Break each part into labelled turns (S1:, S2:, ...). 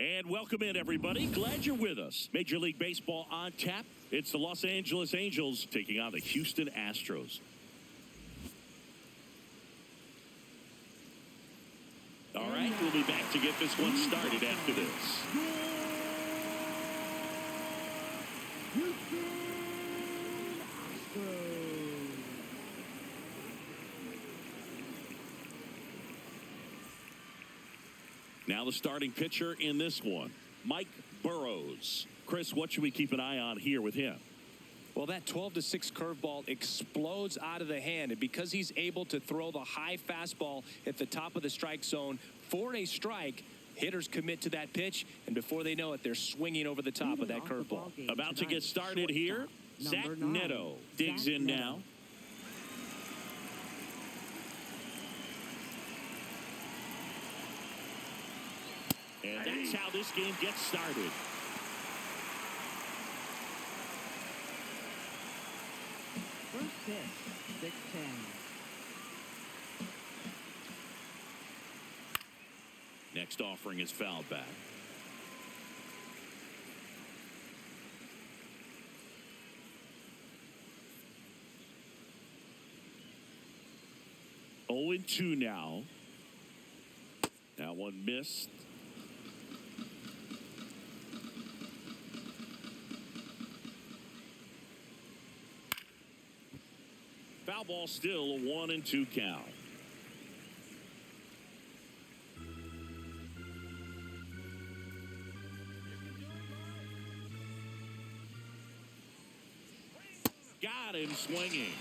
S1: And welcome in, everybody. Glad you're with us. Major League Baseball on tap. It's the Los Angeles Angels taking on the Houston Astros. All right, we'll be back to get this one started after this. Now the starting pitcher in this one, Mike Burrows. Chris, what should we keep an eye on here with him?
S2: Well, that 12-6 curveball explodes out of the hand, and because he's able to throw the high fastball at the top of the strike zone for a strike, hitters commit to that pitch, and before they know it, they're swinging over the top of that curveball.
S1: About to get started here, Zach Neto digs in now. And that's how this game gets started.
S3: First pitch, 6-10.
S1: Next offering is fouled back. Oh, 0-2 now. That one missed. Foul ball, still a 1-2 count. Got him swinging.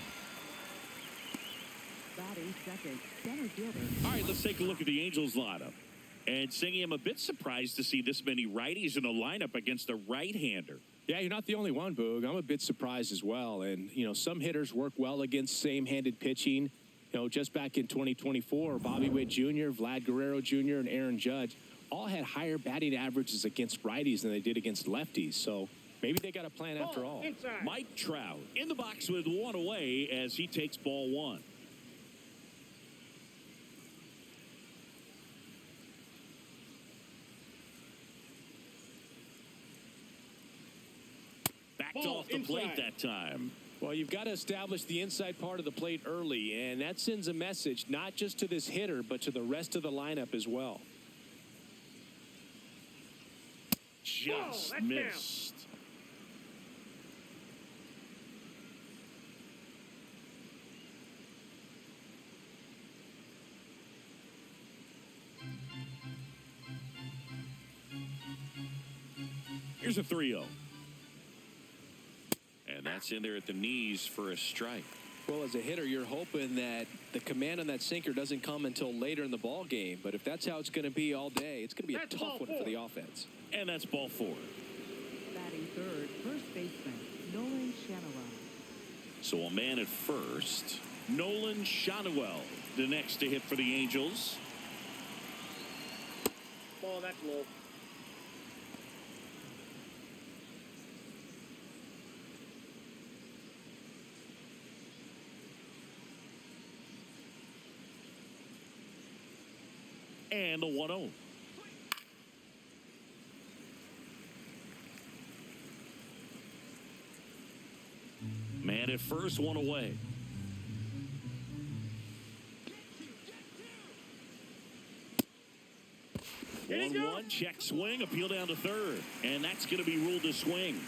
S3: Batting second, center fielder.
S1: All right, let's take a look at the Angels lineup. And Singy, I'm a bit surprised to see this many righties in a lineup against a right-hander.
S2: Yeah, you're not the only one, Boog. I'm a bit surprised as well. And, some hitters work well against same-handed pitching. Just back in 2024, Bobby Witt Jr., Vlad Guerrero Jr., and Aaron Judge all had higher batting averages against righties than they did against lefties. So maybe they got a plan after all.
S3: Inside.
S1: Mike Trout in the box with one away as he takes ball one. Backed off the plate that time.
S2: Well, you've got to establish the inside part of the plate early, and that sends a message not just to this hitter, but to the rest of the lineup as well.
S1: Just missed. Here's a 3-0. And that's in there at the knees for a strike.
S2: Well, as a hitter, you're hoping that the command on that sinker doesn't come until later in the ball game. But if that's how it's going to be all day, it's going to be a tough one for the offense.
S1: And that's ball 4.
S3: Batting third, first baseman, Nolan Schanuel.
S1: So a man at first, Nolan Schanuel, the next to hit for the Angels.
S4: Ball, that's low.
S1: And the 1-0. Man at first, one away. 1-1, check swing, appeal down to third. And that's going to be ruled a swing.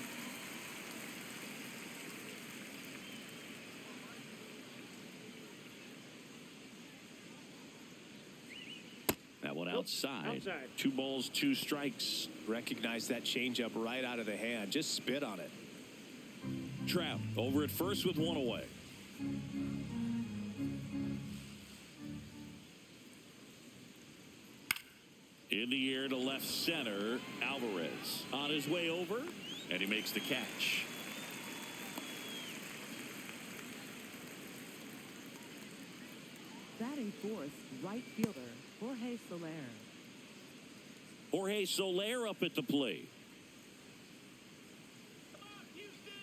S1: That one outside. 2 balls, 2 strikes.
S2: Recognize that changeup right out of the hand. Just spit on it.
S1: Trout over at first with 1 away. In the air to left center, Alvarez on his way over, and he makes the catch.
S3: Batting fourth, right fielder, Jorge Soler.
S1: Jorge Soler up at the plate.
S4: Come on, Houston!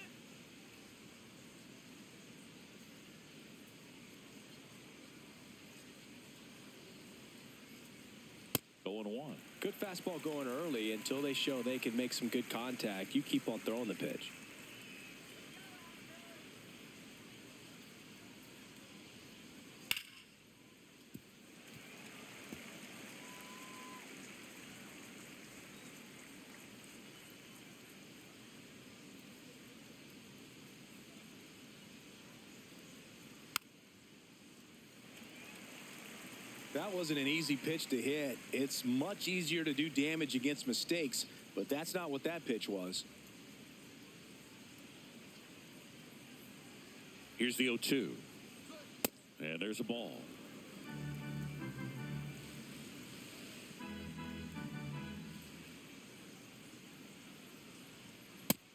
S1: 0-1.
S2: Good fastball going early until they show they can make some good contact. You keep on throwing the pitch. That wasn't an easy pitch to hit. It's much easier to do damage against mistakes, but that's not what that pitch was.
S1: Here's the 0-2. And there's a ball.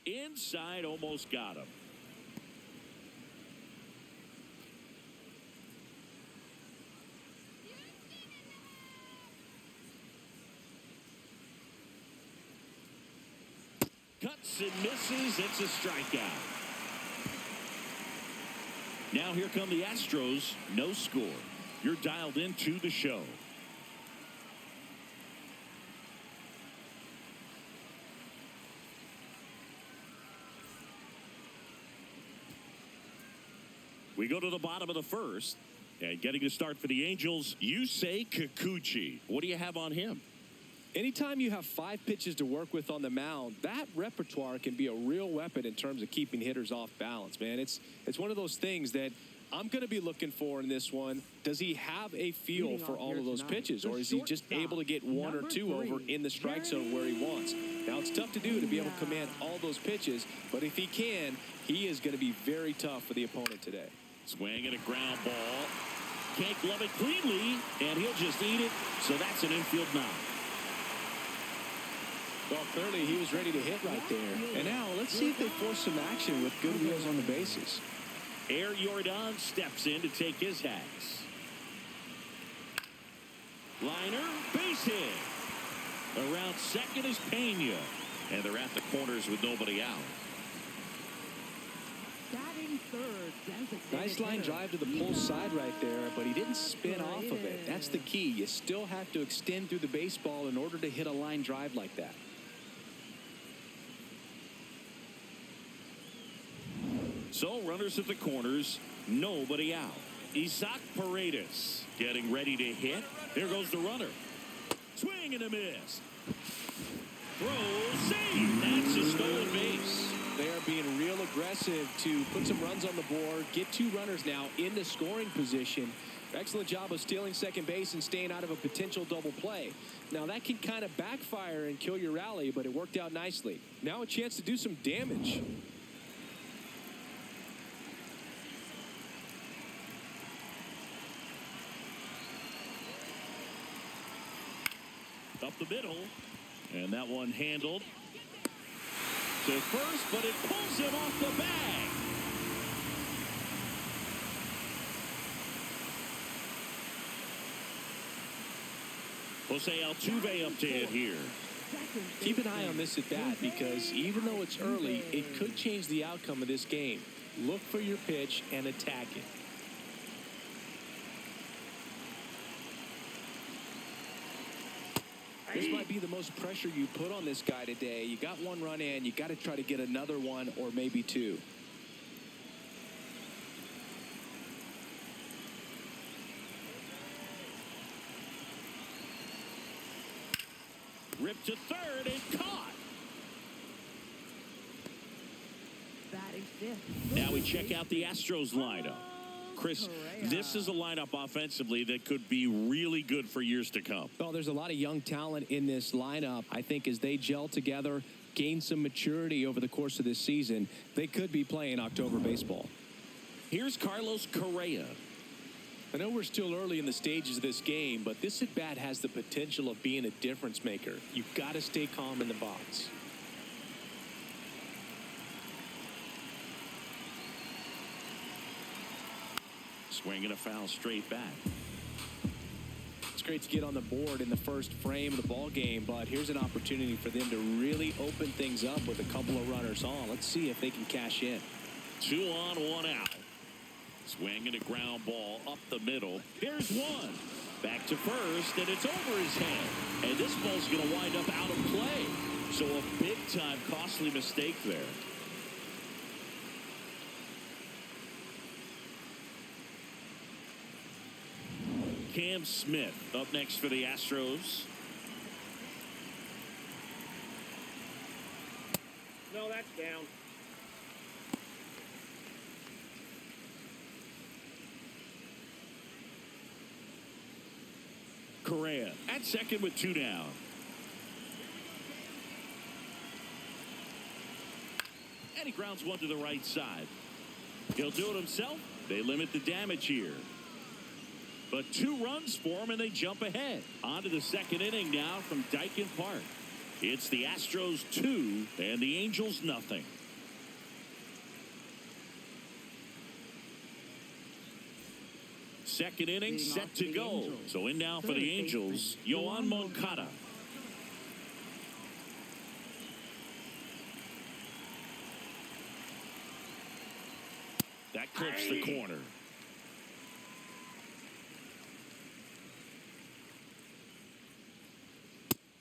S1: Inside, almost got him. Cuts and misses. It's a strikeout. Now here come the Astros. No score. You're dialed into the show. We go to the bottom of the first. And getting to start for the Angels, Yusei Kikuchi. What do you have on him?
S2: Anytime you have 5 pitches to work with on the mound, that repertoire can be a real weapon in terms of keeping hitters off balance, man. It's one of those things that I'm going to be looking for in this one. Does he have a feel for all of those pitches, or is he just able to get 1 or 2 over in the strike zone where he wants? Now, it's tough to do to be able to command all those pitches, but if he can, he is going to be very tough for the opponent today.
S1: Swing and a ground ball. Can't glove it cleanly, and he'll just eat it, so that's an infield knock.
S2: Well, clearly he was ready to hit right there. And now let's see if they force some action with good wheels on the bases.
S1: Air Jordan steps in to take his hacks. Liner, base hit. Around second is Pena. And they're at the corners with nobody out.
S3: Batting third, designated
S2: Nice line
S3: hitter.
S2: drive to the pull side right there, but he didn't spin off of it. That's the key. You still have to extend through the baseball in order to hit a line drive like that.
S1: So runners at the corners, nobody out. Isaac Paredes getting ready to hit. There goes the runner. Swing and a miss. Throw, save. That's a stolen base.
S2: They are being real aggressive to put some runs on the board, get 2 runners now in the scoring position. Excellent job of stealing second base and staying out of a potential double play. Now that can kind of backfire and kill your rally, but it worked out nicely. Now a chance to do some damage.
S1: Up the middle, and that one handled to first, but it pulls him off the bag. Jose Altuve up to hit here.
S2: Keep an eye on this at bat, because even though it's early, it could change the outcome of this game. Look for your pitch and attack it. This might be the most pressure you put on this guy today. You got 1 run in. You got to try to get another one or maybe 2.
S1: Ripped to third and caught.
S3: Batting fifth.
S1: Now we check out the Astros lineup. Chris, this is a lineup offensively that could be really good for years to come.
S2: Well, there's a lot of young talent in this lineup. I think as they gel together, gain some maturity over the course of this season, they could be playing October baseball.
S1: Here's Carlos Correa.
S2: I know we're still early in the stages of this game, but this at-bat has the potential of being a difference maker. You've got to stay calm in the box.
S1: Swinging a foul straight back.
S2: It's great to get on the board in the first frame of the ball game, but here's an opportunity for them to really open things up with a couple of runners on. Let's see if they can cash in.
S1: 2 on, 1 out. Swing and a ground ball up the middle. Here's one. Back to first, and it's over his head. And this ball's going to wind up out of play. So a big-time costly mistake there. Cam Smith up next for the Astros.
S4: No, that's down.
S1: Correa at second with 2 down. And he grounds one to the right side. He'll do it himself. They limit the damage here. But 2 runs for him, and they jump ahead. On to the second inning now from Dyken Park. It's the Astros 2 and the Angels nothing. Second inning set to go. So in now for the Angels, Yoan Moncada. That clips the corner.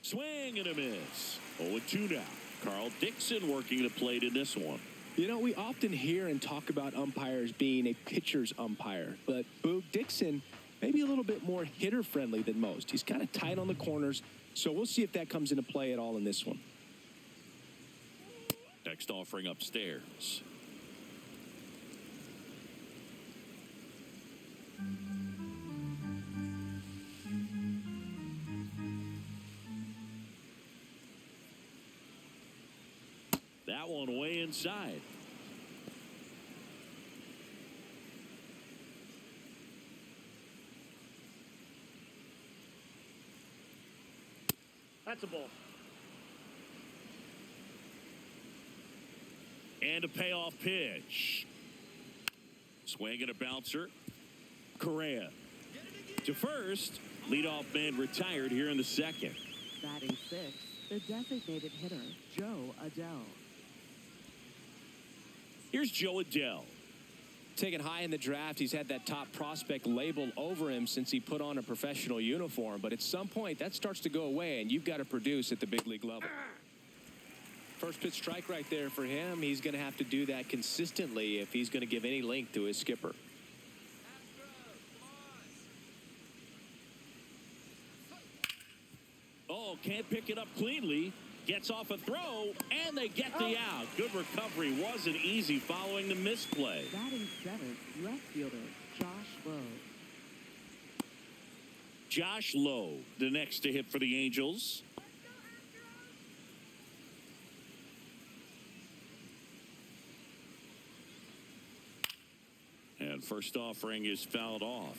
S1: Swing and a miss. 0-2 now. Carl Dixon working the plate in this one.
S2: You know, we often hear and talk about umpires being a pitcher's umpire, but Boog Dixon maybe a little bit more hitter-friendly than most. He's kind of tight on the corners, so we'll see if that comes into play at all in this one.
S1: Next offering upstairs. That one way inside.
S4: That's a ball.
S1: And a payoff pitch. Swing and a bouncer. Correa to first. Leadoff man retired here in the second.
S3: Batting 6, the designated hitter, Joe Adell.
S1: Here's Joe Adell.
S2: Taken high in the draft, he's had that top prospect label over him since he put on a professional uniform. But at some point, that starts to go away, and you've got to produce at the big league level. First pitch strike right there for him. He's going to have to do that consistently if he's going to give any length to his skipper.
S1: Oh, can't pick it up cleanly. Gets off a throw, and they get the out. Good recovery. Wasn't easy following the misplay.
S3: Batting 7, left fielder, Josh Lowe.
S1: Josh Lowe, the next to hit for the Angels. And first offering is fouled off.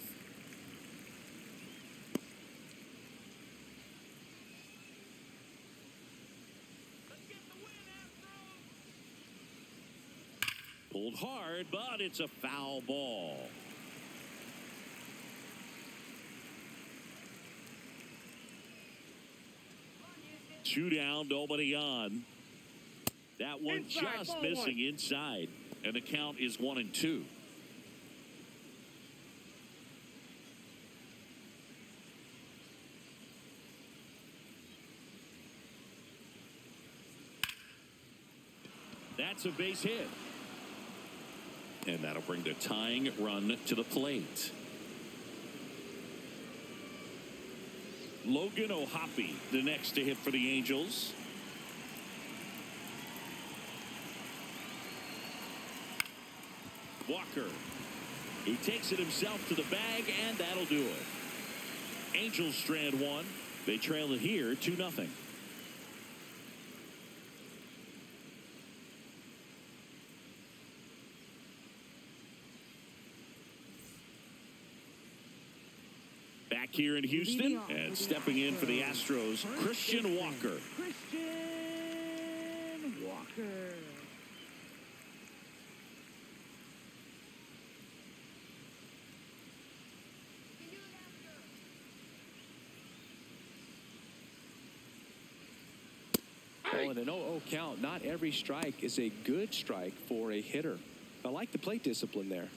S1: Pulled hard, but it's a foul ball. Two down, nobody on. That one
S4: Inside,
S1: just
S4: ball
S1: missing
S4: one.
S1: inside. And the count is 1-2. That's a base hit. And that'll bring the tying run to the plate. Logan O'Hoppe, the next to hit for the Angels. Walker. He takes it himself to the bag, and that'll do it. Angels strand one. They trail it here 2-0. Back here in Houston, and stepping in for the Astros, Christian Walker.
S3: Christian Walker.
S2: Oh, and an 0-0 count. Not every strike is a good strike for a hitter. I like the plate discipline there.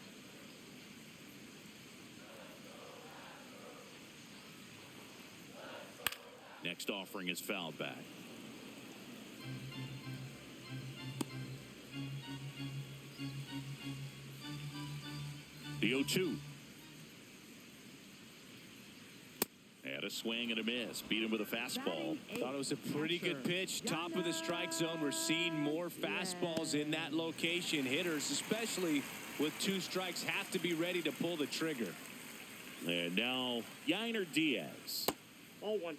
S1: Next offering is fouled back. The 0-2. And a swing and a miss. Beat him with a fastball.
S2: Thought it was a pretty good pitch. Top of the strike zone. We're seeing more fastballs in that location. Hitters, especially with 2 strikes, have to be ready to pull the trigger.
S1: And now, Yainer Diaz.
S4: 0-1.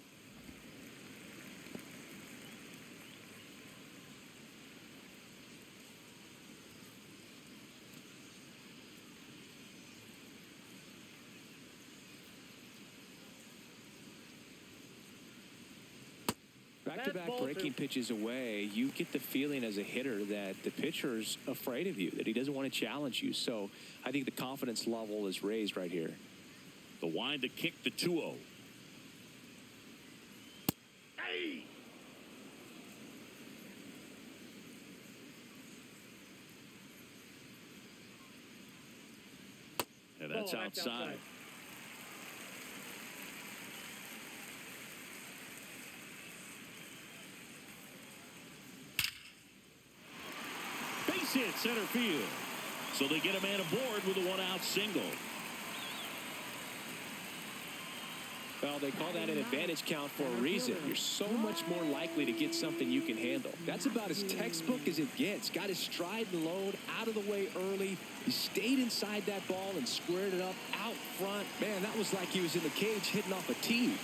S2: Back-to-back
S4: Ball
S2: breaking
S4: two.
S2: pitches away, you get the feeling as a hitter that the pitcher's afraid of you, that he doesn't want to challenge you. So I think the confidence level is raised right here.
S1: The wind to kick the 2-0.
S4: Hey!
S1: And that's outside. Base hit center field. So they get a man aboard with a 1-out single.
S2: Well, they call that an advantage count for a reason. You're so much more likely to get something you can handle. That's about as textbook as it gets. Got his stride and load out of the way early. He stayed inside that ball and squared it up out front. Man, that was like he was in the cage hitting off a tee.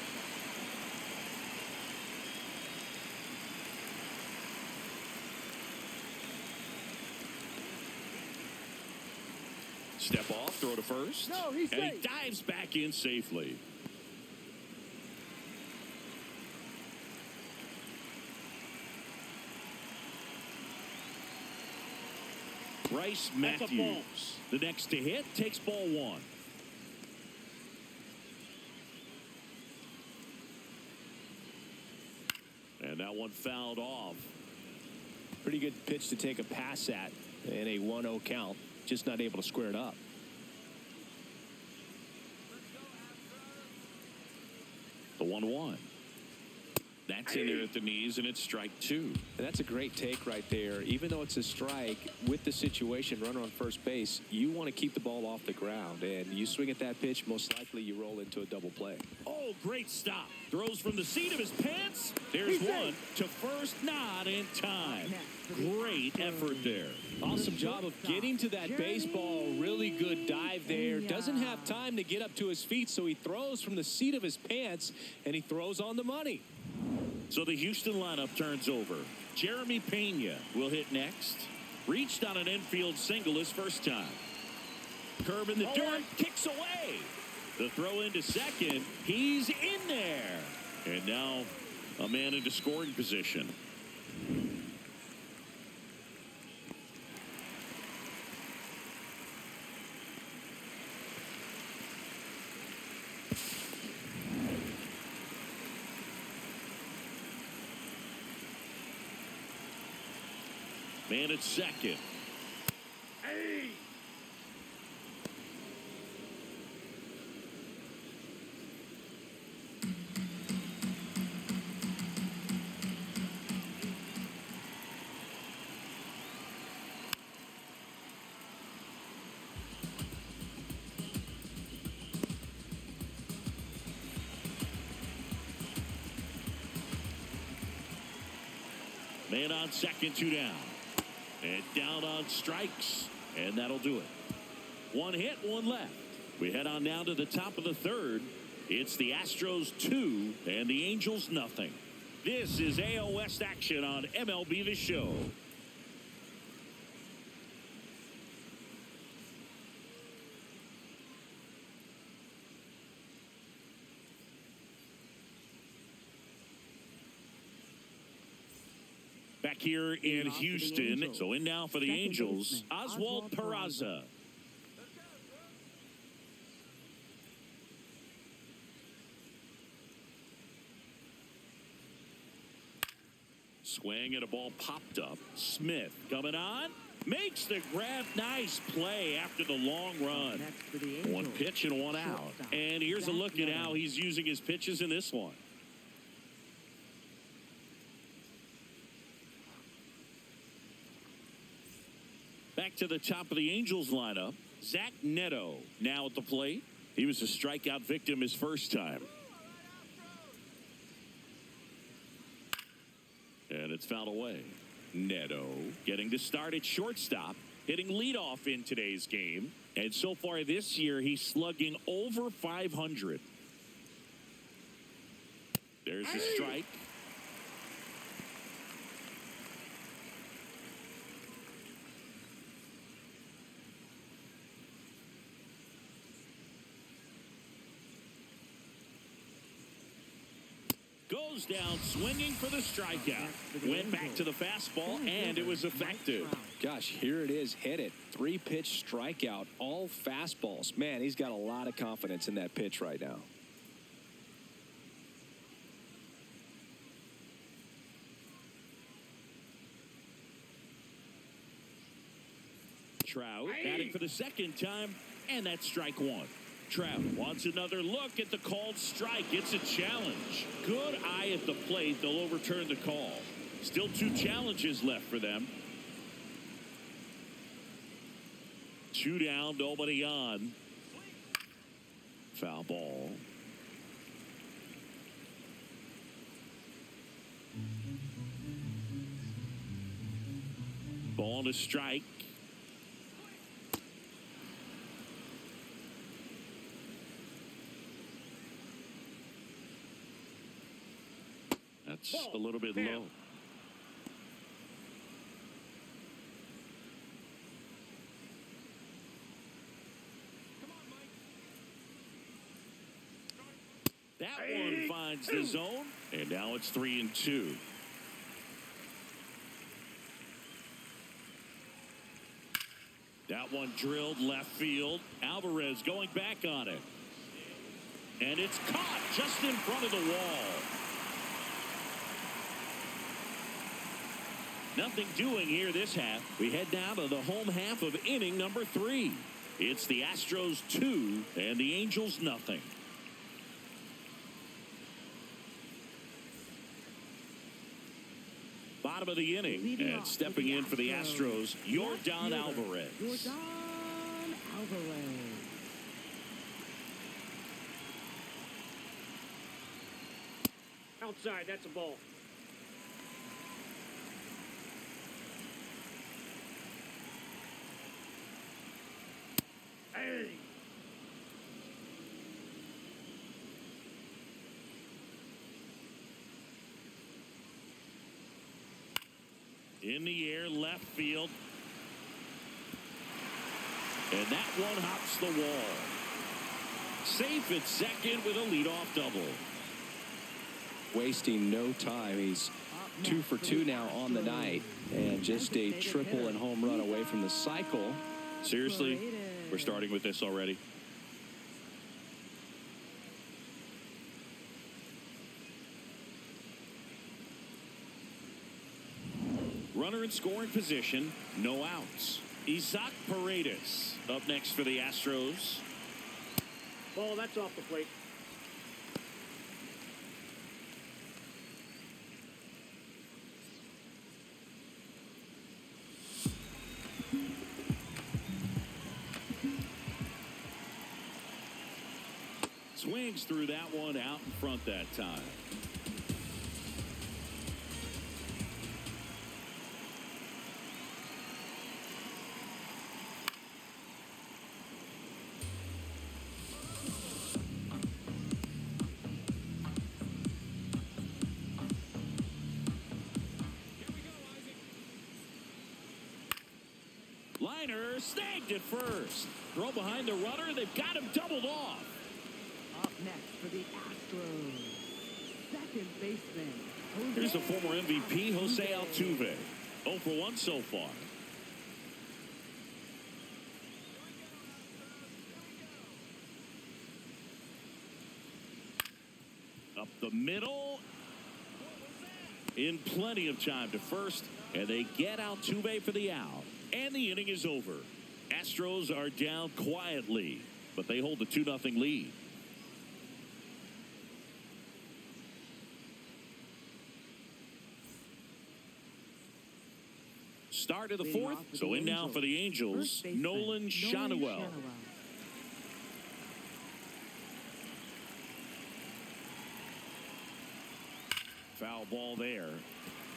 S1: Step off, throw to first.
S4: No, he's
S1: and he
S4: safe.
S1: dives back in safely. Bryce
S4: That's a ball.
S1: Matthews, the next to hit, takes ball 1. And that one fouled off.
S2: Pretty good pitch to take a pass at in a 1-0 count. Just not able to square it up.
S1: The 1-1. That's in there at the knees, and it's strike 2.
S2: And that's a great take right there. Even though it's a strike, with the situation, runner on first base, you want to keep the ball off the ground. And you swing at that pitch, most likely you roll into a double play.
S1: Oh, great stop. Throws from the seat of his pants. There's one to first, not in time. Great effort there.
S2: Awesome job of getting to that baseball. Really good dive there. Doesn't have time to get up to his feet, so he throws from the seat of his pants, and he throws on the money.
S1: So the Houston lineup turns over. Jeremy Pena will hit next. Reached on an infield single his first time. Curve in the dirt, kicks away. The throw into second. He's in there. And now a man into scoring position. Man at second.
S4: Hey!
S1: Man on second, 2 down. And down on strikes. And that'll do it. 1 hit, 1 left. We head on down to the top of the 3rd. It's the Astros 2 and the Angels nothing. This is AL West action on MLB The Show. Back here in Houston. So in now for the Angels, Oswald Peraza. Swing and a ball popped up. Smith coming on. Makes the grab. Nice play after the long run. 1 pitch and 1 out. And here's a look at how he's using his pitches in this one. Back to the top of the Angels lineup. Zach Neto now at the plate. He was a strikeout victim his first time. And it's fouled away. Neto getting to start at shortstop, hitting leadoff in today's game. And so far this year, he's slugging over 500. There's a strike. Goes down swinging for the strikeout. Went back to the fastball, and it was effective.
S2: Gosh, here it is. Hit it. 3-pitch strikeout. All fastballs. Man, he's got a lot of confidence in that pitch right now.
S1: Trout batting for the second time, and that's strike one. Trout wants another look at the called strike. It's a challenge. Good eye at the plate. They'll overturn the call. Still 2 challenges left for them. 2 down, nobody on. Foul ball. Ball to strike. That's a little bit low. That one finds the zone, and now it's 3-2. That one drilled left field. Alvarez going back on it. And it's caught just in front of the wall. Nothing doing here this half. We head now to the home half of inning number 3. It's the Astros 2 and the Angels nothing. Bottom of the inning, and stepping in for the Astros, Yordan Alvarez.
S3: Yordan Alvarez.
S4: Outside, that's a ball. Hey!
S1: In the air, left field. And that one hops the wall. Safe at second with a leadoff double.
S2: Wasting no time. He's 2 for 2 now on the night. And just a triple and home run away from the cycle.
S1: Seriously, we're starting with this already. Runner in scoring position, no outs. Isaac Paredes up next for the Astros.
S4: Ball, that's off the plate.
S1: Swings through that one out in front that time. Liner snagged at first. Throw behind the runner. They've got him doubled off.
S3: Up next for the Astros, second baseman.
S1: Here's the former MVP, Jose Altuve. 0 for 1 so far. Up the middle. In plenty of time to first. And they get Altuve for the out. And the inning is over. Astros are down quietly, but they hold the 2-0 lead. Start of the
S3: Leading
S1: fourth.
S3: off for
S1: So
S3: the
S1: in now for the Angels,
S3: First baseman,
S1: Nolan Schanuel. Foul ball there.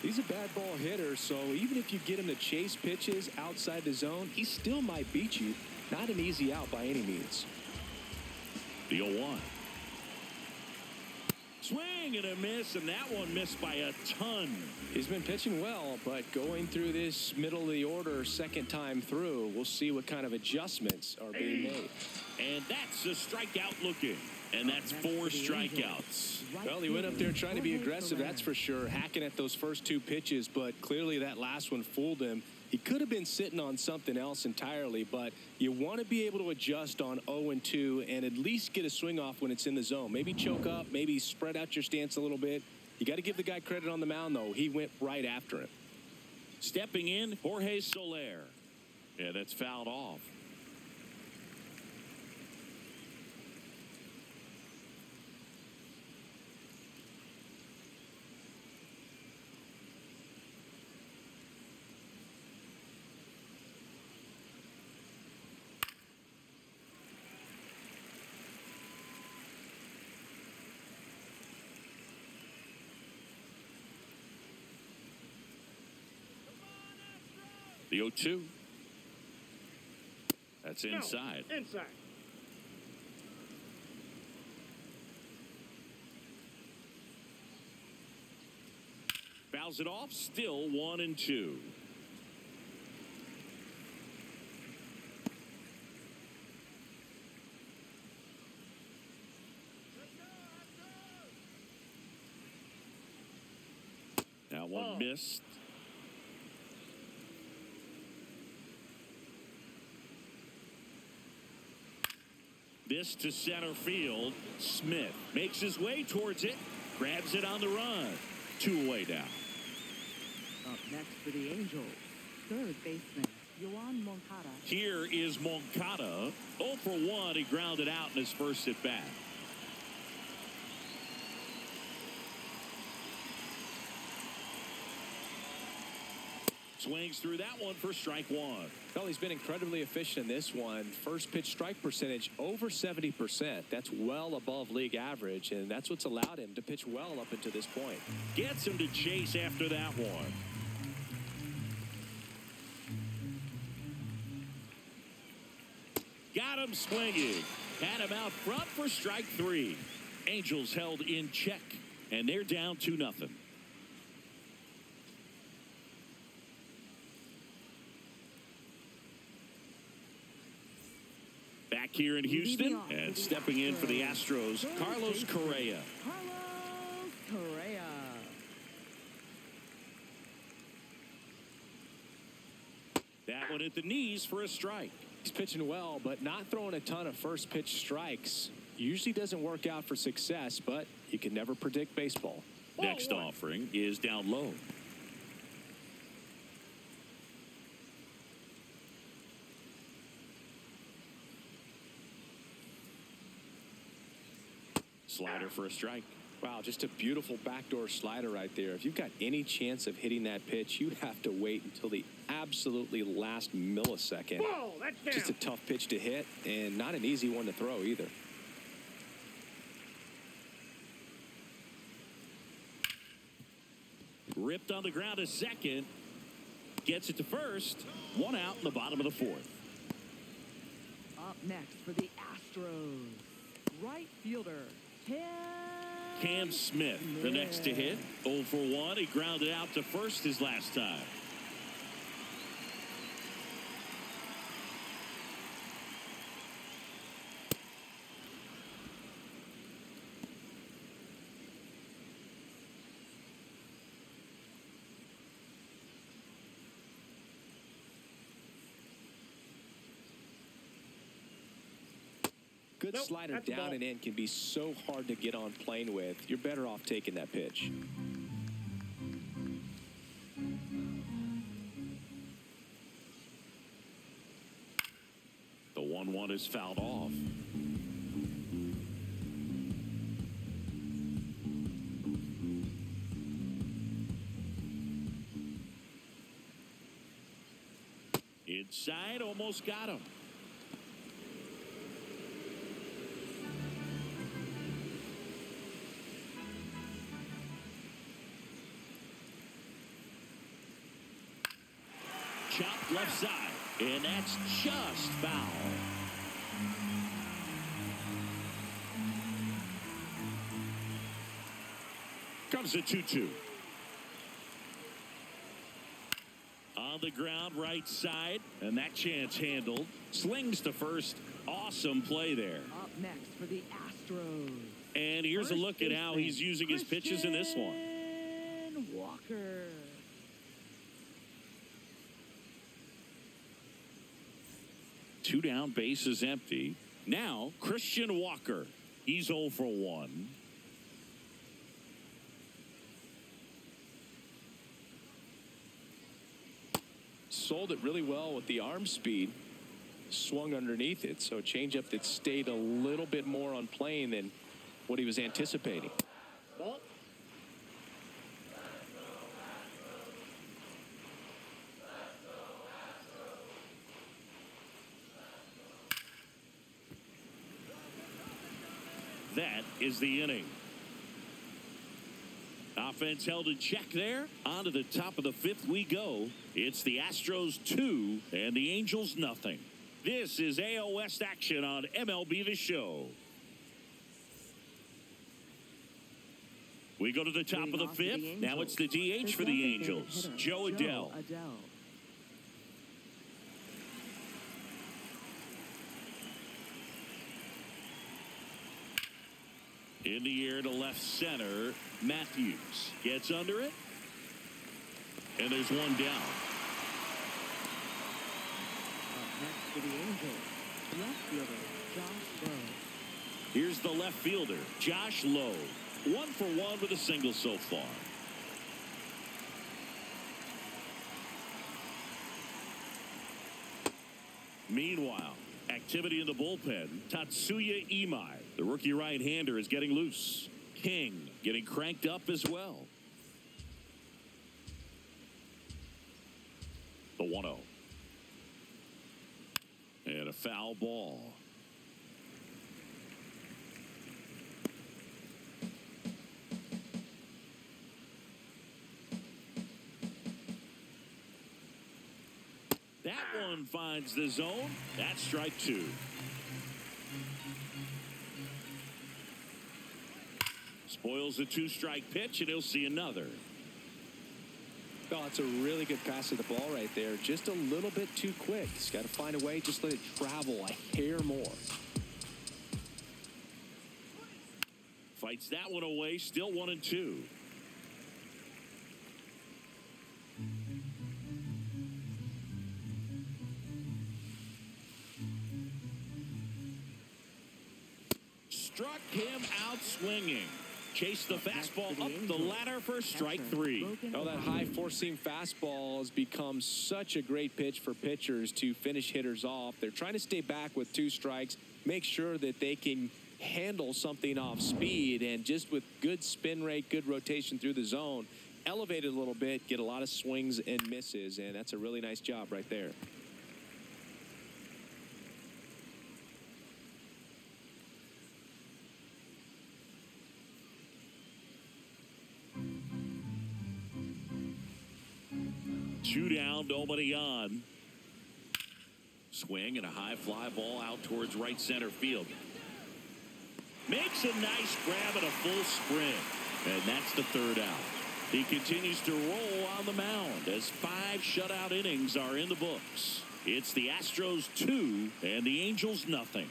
S2: He's a bad ball hitter, so even if you get him to chase pitches outside the zone, he still might beat you. Not an easy out by any means.
S1: The 0-1. Swing and a miss, and that one missed by a ton.
S2: He's been pitching well, but going through this middle of the order second time through, we'll see what kind of adjustments are being made.
S1: And that's a strikeout looking. And that's 4 strikeouts.
S2: Well, he went up there trying to be aggressive, that's for sure, hacking at those first 2 pitches, but clearly that last one fooled him. He could have been sitting on something else entirely, but you want to be able to adjust on 0-2 and at least get a swing off when it's in the zone. Maybe choke up, maybe spread out your stance a little bit. You got to give the guy credit on the mound, though. He went right after him.
S1: Stepping in, Jorge Soler. Yeah, that's fouled off. The 0-2. That's inside.
S4: No, inside.
S1: Fouls it off. Still 1-2. That one missed. This to center field. Smith makes his way towards it. Grabs it on the run. 2 away now.
S3: Up next for the Angels, third baseman, Yoan Moncada.
S1: Here is Moncada. 0 for 1. He grounded out in his first at bat. Swings through that one for strike 1.
S2: Well, he's been incredibly efficient in this one. First pitch strike percentage over 70%. That's well above league average, and that's what's allowed him to pitch well up until this point.
S1: Gets him to chase after that one. Got him swinging. Had him out front for strike 3. Angels held in check, and they're down 2-0. Back here in Houston, and stepping in for the Astros, Carlos Correa.
S3: Carlos Correa.
S1: That one at the knees for a strike.
S2: He's pitching well, but not throwing a ton of first pitch strikes. Usually doesn't work out for success, but you can never predict baseball.
S1: Next offering is down low. Slider for a strike.
S2: Wow, just a beautiful backdoor slider right there. If you've got any chance of hitting that pitch, you have to wait until the absolutely last millisecond.
S4: Whoa, that's down.
S2: Just a tough pitch to hit and not an easy one to throw either.
S1: Ripped on the ground a second. Gets it to first. 1 out in the bottom of the 4th.
S3: Up next for the Astros, right fielder,
S1: Cam Smith, the next to hit. 0 for 1. He grounded out to first his last time.
S2: Good slider down and in can be so hard to get on plane with. You're better off taking that pitch.
S1: The 1-1 is fouled off. Inside, almost got him. Chopped left side, and that's just foul. Comes a 2-2. On the ground, right side, and that chance handled. Slings to first. Awesome play there.
S3: Up next for the Astros.
S1: And here's a look at how he's using his pitches in this one.
S3: Christian Walker.
S1: Two down, bases empty. Now, Christian Walker. He's 0 for 1.
S2: Sold it really well with the arm speed. Swung underneath it, so a changeup that stayed a little bit more on plane than what he was anticipating.
S4: Ball.
S1: That is the inning. Offense held in check there. On to the top of the fifth we go. It's the Astros 2 and the Angels nothing. This is AL West action on MLB The Show. We go to the top of the fifth. Now it's the DH for the Angels, Joe Adell. In the air to left center, Matthews gets under it. And there's one down.
S3: Up next for the Angels, left fielder Josh Lowe.
S1: Here's the left fielder, Josh Lowe. 1 for 1 with a single so far. Meanwhile, activity in the bullpen. Tatsuya Imai, the rookie right-hander, is getting loose. King getting cranked up as well. The 1-0. And a foul ball. That one finds the zone. That's strike 2. Spoils a 2-strike pitch, and he'll see another.
S2: Oh, it's a really good pass to the ball right there. Just a little bit too quick. He's got to find a way. Just let it travel a hair more.
S1: Fights that one away. Still 1-2. Struck him out swinging. Chased the fastball up the ladder for strike 3.
S2: Oh, that high four-seam fastball has become such a great pitch for pitchers to finish hitters off. They're trying to stay back with 2 strikes, make sure that they can handle something off speed, and just with good spin rate, good rotation through the zone, elevate it a little bit, get a lot of swings and misses, and that's a really nice job right there.
S1: Two down, nobody on. Swing and a high fly ball out towards right center field. Makes a nice grab and a full sprint. And that's the 3rd out. He continues to roll on the mound as 5 shutout innings are in the books. It's the Astros 2 and the Angels nothing.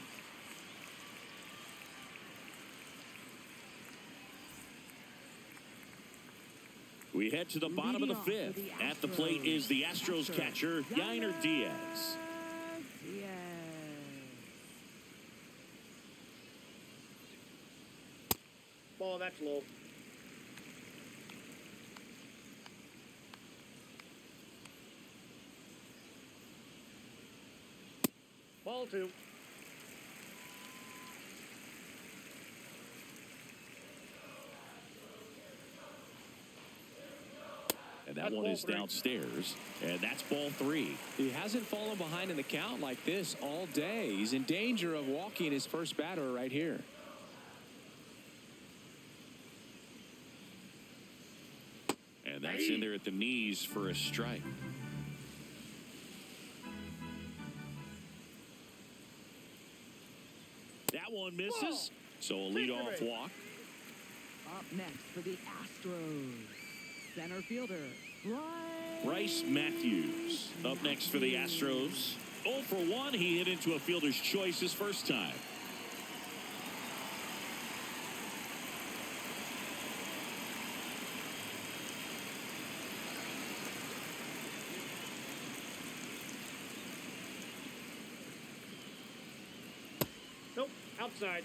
S1: We head to the bottom of the 5th. At the plate is the Astros catcher, Yainer Diaz.
S4: Ball, that's low. Ball 2.
S1: And That
S4: That's
S1: one
S4: ball
S1: is
S4: three.
S1: downstairs, and that's ball 3.
S2: He hasn't fallen behind in the count like this all day. He's in danger of walking his first batter right here.
S1: And that's in there at the knees for a strike. That one misses. So a leadoff walk.
S3: Up next for the Astros, center fielder,
S1: Bryce Matthews up next for the Astros. 0 for 1. He hit into a fielder's choice his first time.
S4: Nope, outside.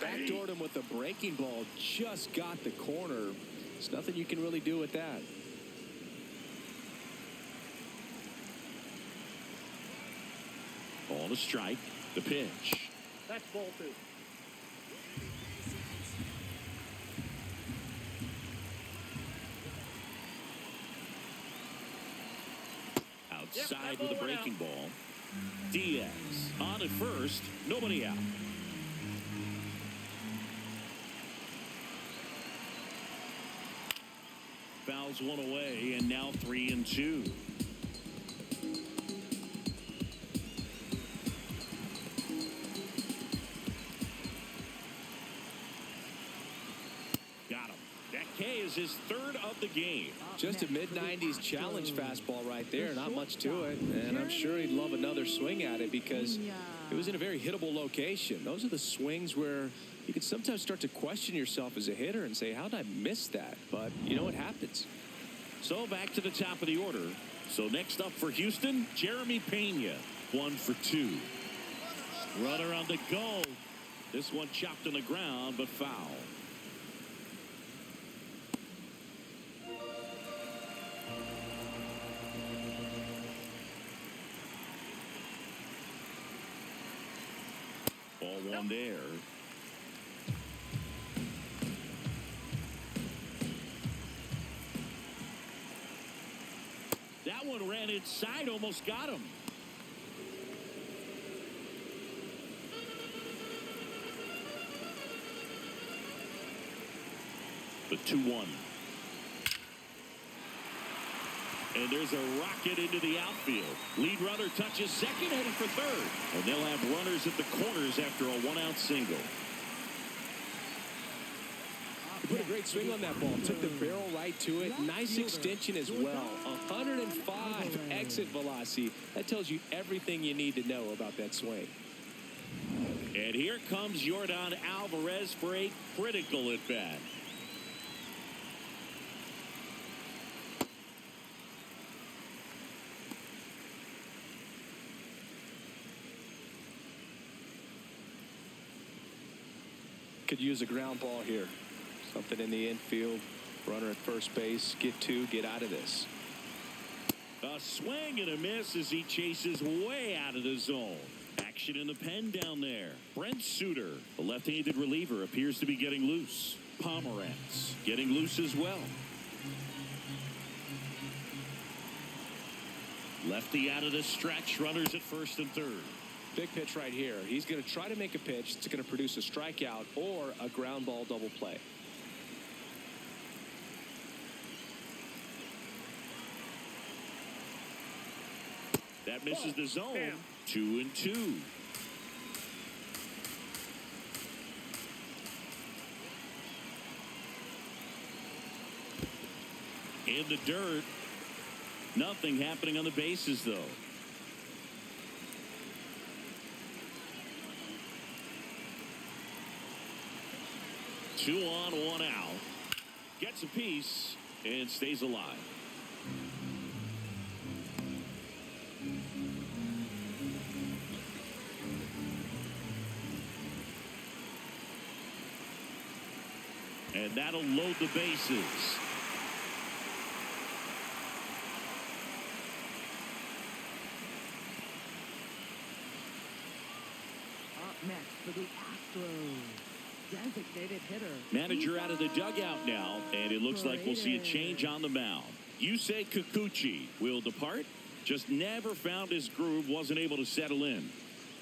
S2: Backdoored him with a breaking ball. Just got the corner. There's nothing you can really do with that.
S1: Ball to strike. The pitch.
S4: That's ball 2.
S1: Outside
S4: Yep,
S1: with a
S4: that ball went
S1: breaking
S4: out.
S1: ball. Diaz on at first. Nobody out. Fouls one away, and now 3-2. Got him. That K is his third of the game.
S2: Just a mid-90s challenge fastball right there. Not much to it. And I'm sure he'd love another swing at it because it was in a very hittable location. Those are the swings where you can sometimes start to question yourself as a hitter and say, how did I miss that? But you know what happens.
S1: So back to the top of the order. So next up for Houston, Jeremy Pena. 1 for 2. Runner on the go. This one chopped on the ground, but foul. Ball 1 there. That one ran inside, almost got him. The 2-1. And there's a rocket into the outfield. Lead runner touches second, heading for third. And they'll have runners at the corners after a 1-out single.
S2: He put a great swing on that ball. Took the barrel right to it. Nice extension as well. 105 exit velocity. That tells you everything you need to know about that swing.
S1: And here comes Yordan Alvarez for a critical at bat.
S2: Could use a ground ball here. Something in the infield. Runner at first base. Get 2. Get out of this.
S1: A swing and a miss as he chases way out of the zone. Action in the pen down there. Brent Suter, the left-handed reliever, appears to be getting loose. Pomerantz getting loose as well. Lefty out of the stretch. Runners at first and third.
S2: Big pitch right here. He's going to try to make a pitch that's going to produce a strikeout or a ground ball double play.
S1: That misses the zone.
S4: Damn.
S1: 2-2. In the dirt. Nothing happening on the bases, though. Two on, 1 out. Gets a piece and stays alive. And that'll load the bases.
S3: Up next for the Astros. Designated hitter.
S1: Manager out of the dugout now, and it looks like we'll see a change on the mound. Yusei Kikuchi will depart. Just never found his groove, wasn't able to settle in.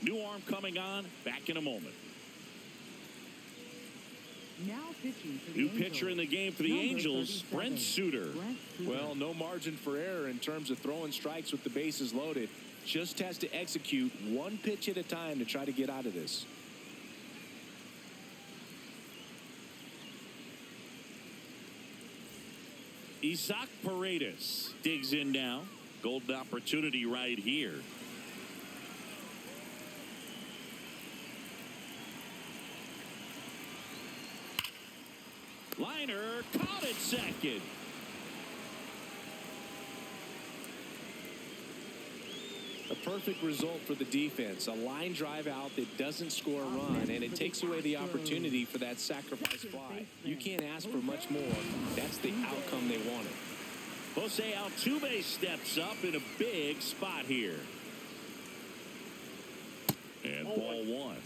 S1: New arm coming on, back in a moment.
S3: Now pitching for the
S1: New
S3: Angels.
S1: pitcher in the game for the
S3: Number
S1: Angels,
S3: 37,
S1: Brent Suter.
S2: Well, no margin for error in terms of throwing strikes with the bases loaded. Just has to execute one pitch at a time to try to get out of this.
S1: Isaac Paredes digs in now. Golden opportunity right here. Liner caught at second.
S2: A perfect result for the defense. A line drive out that doesn't score a run, and it takes away the opportunity for that sacrifice fly. You can't ask for much more. That's the outcome they wanted.
S1: Jose Altuve steps up in a big spot here. And ball one.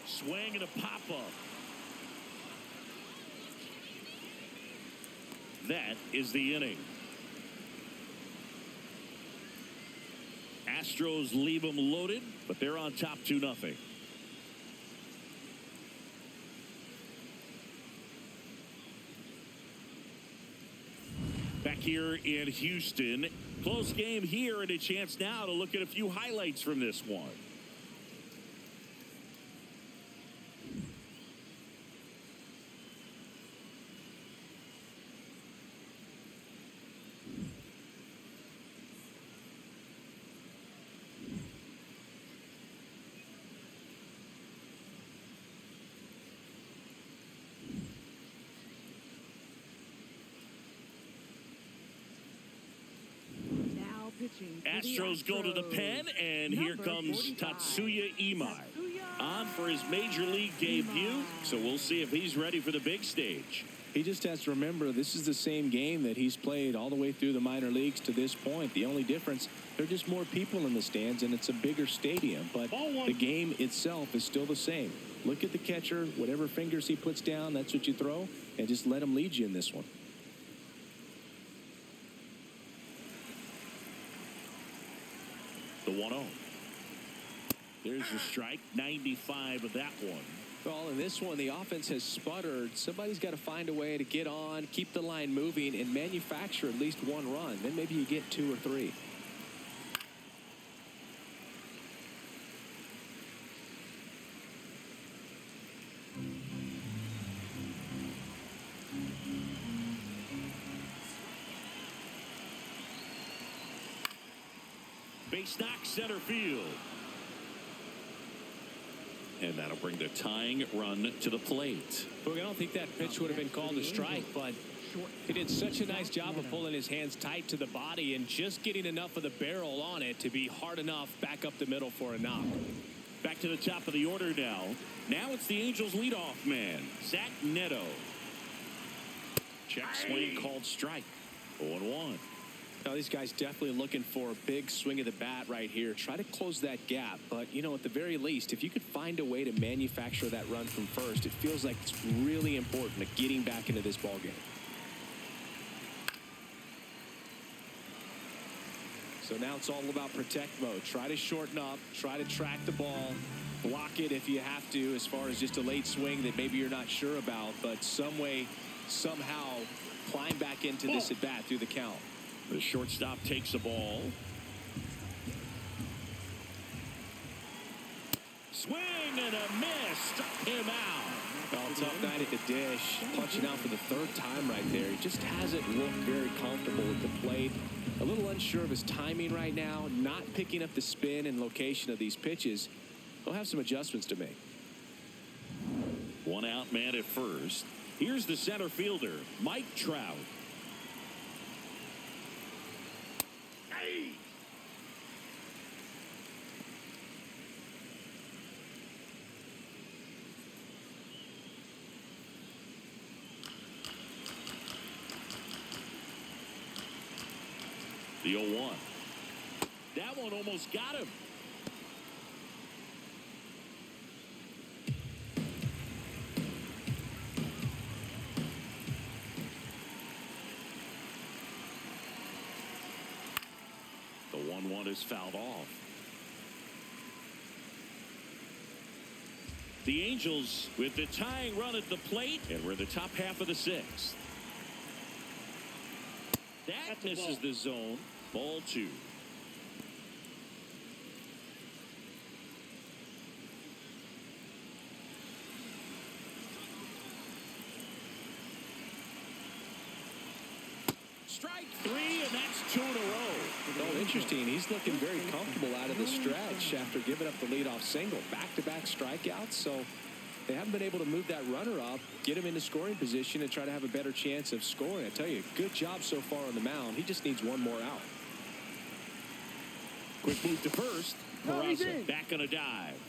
S1: Swing and a pop-up. That is the inning. Astros leave them loaded, but they're on top 2-0. Back here in Houston. Close game here, and a chance now to look at a few highlights from this one. Astros go to the pen, and here comes Tatsuya Imai on for his major league debut, so we'll see if he's ready for the big stage.
S2: He just has to remember this is the same game that he's played all the way through the minor leagues to this point. The only difference, there are just more people in the stands, and it's a bigger stadium, but the game itself is still the same. Look at the catcher, whatever fingers he puts down, that's what you throw, and just let him lead you in this one.
S1: The 1-0. There's the strike, 95 of that one.
S2: Well, in this one, the offense has sputtered. Somebody's got to find a way to get on, keep the line moving, and manufacture at least one run. Then maybe you get 2 or 3.
S1: Base knock center field. And that'll bring the tying run to the plate.
S2: Look, I don't think that pitch would have been called a strike, but he did such a nice job of pulling his hands tight to the body and just getting enough of the barrel on it to be hard enough back up the middle for a knock.
S1: Back to the top of the order now. Now it's the Angels leadoff man, Zach Neto. Check swing called strike. 0-1.
S2: Now, these guys definitely looking for a big swing of the bat right here. Try to close that gap. But, you know, at the very least, if you could find a way to manufacture that run from first, it feels like it's really important to getting back into this ballgame. So now it's all about protect mode. Try to shorten up. Try to track the ball. Block it if you have to, as far as just a late swing that maybe you're not sure about. But some way, somehow, climb back into this at bat through the count.
S1: The shortstop takes the ball. Swing and a miss. Struck him out.
S2: Well, tough night at the dish. Punching out for the 3rd time right there. He just hasn't looked very comfortable at the plate. A little unsure of his timing right now. Not picking up the spin and location of these pitches. He'll have some adjustments to make.
S1: 1 out man at first. Here's the center fielder, Mike Trout. The 0-1. That one almost got him. The 1-1 is fouled off. The Angels with the tying run at the plate, and we're in the top half of the sixth. That misses the zone. Ball 2. Strike 3, and that's 2 in a row.
S2: Oh, interesting. He's looking very comfortable out of the stretch after giving up the leadoff single. Back-to-back strikeouts, so they haven't been able to move that runner up, get him into scoring position, and try to have a better chance of scoring. I tell you, good job so far on the mound. He just needs one more out.
S1: Quick move to first. Peraza back on a dive.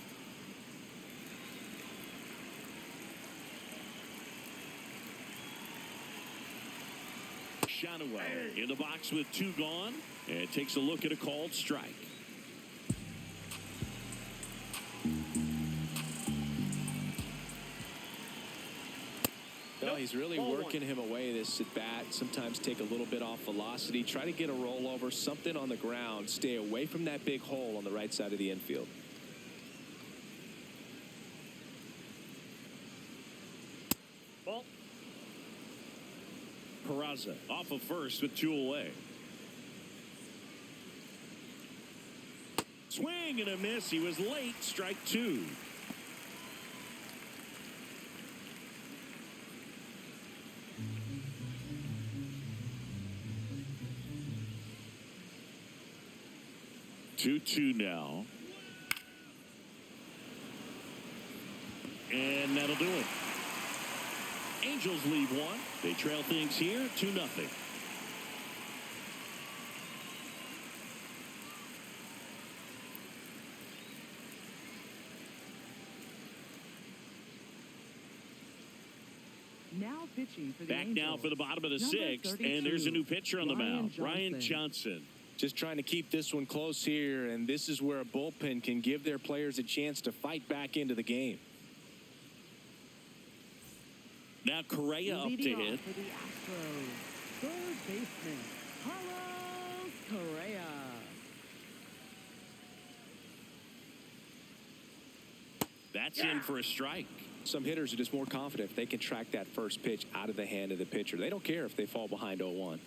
S1: Shanaway in the box with 2 gone, and takes a look at a called strike.
S2: Well, he's really working him away this at bat. Sometimes take a little bit off velocity, try to get a rollover, something on the ground, stay away from that big hole on the right side of the infield.
S4: Ball.
S1: Peraza off of first with 2 away. Swing and a miss. He was late. Strike 2. Two now. And that'll do it. Angels lead 1. They trail things here 2-0.
S3: Now pitching for the
S1: Back
S3: Angels.
S1: now for the bottom of the
S3: Number
S1: 6th,
S3: 32,
S1: and there's a new pitcher on the mound, Ryan
S3: Johnson.
S1: Johnson.
S2: Just trying to keep this one close here, and this is where a bullpen can give their players a chance to fight back into the game.
S1: Now Correa up to
S3: Leading
S1: hit.
S3: off for the Astros, third baseman, Carlos Correa.
S1: That's in for a strike.
S2: Some hitters are just more confident if they can track that first pitch out of the hand of the pitcher. They don't care if they fall behind 0-1.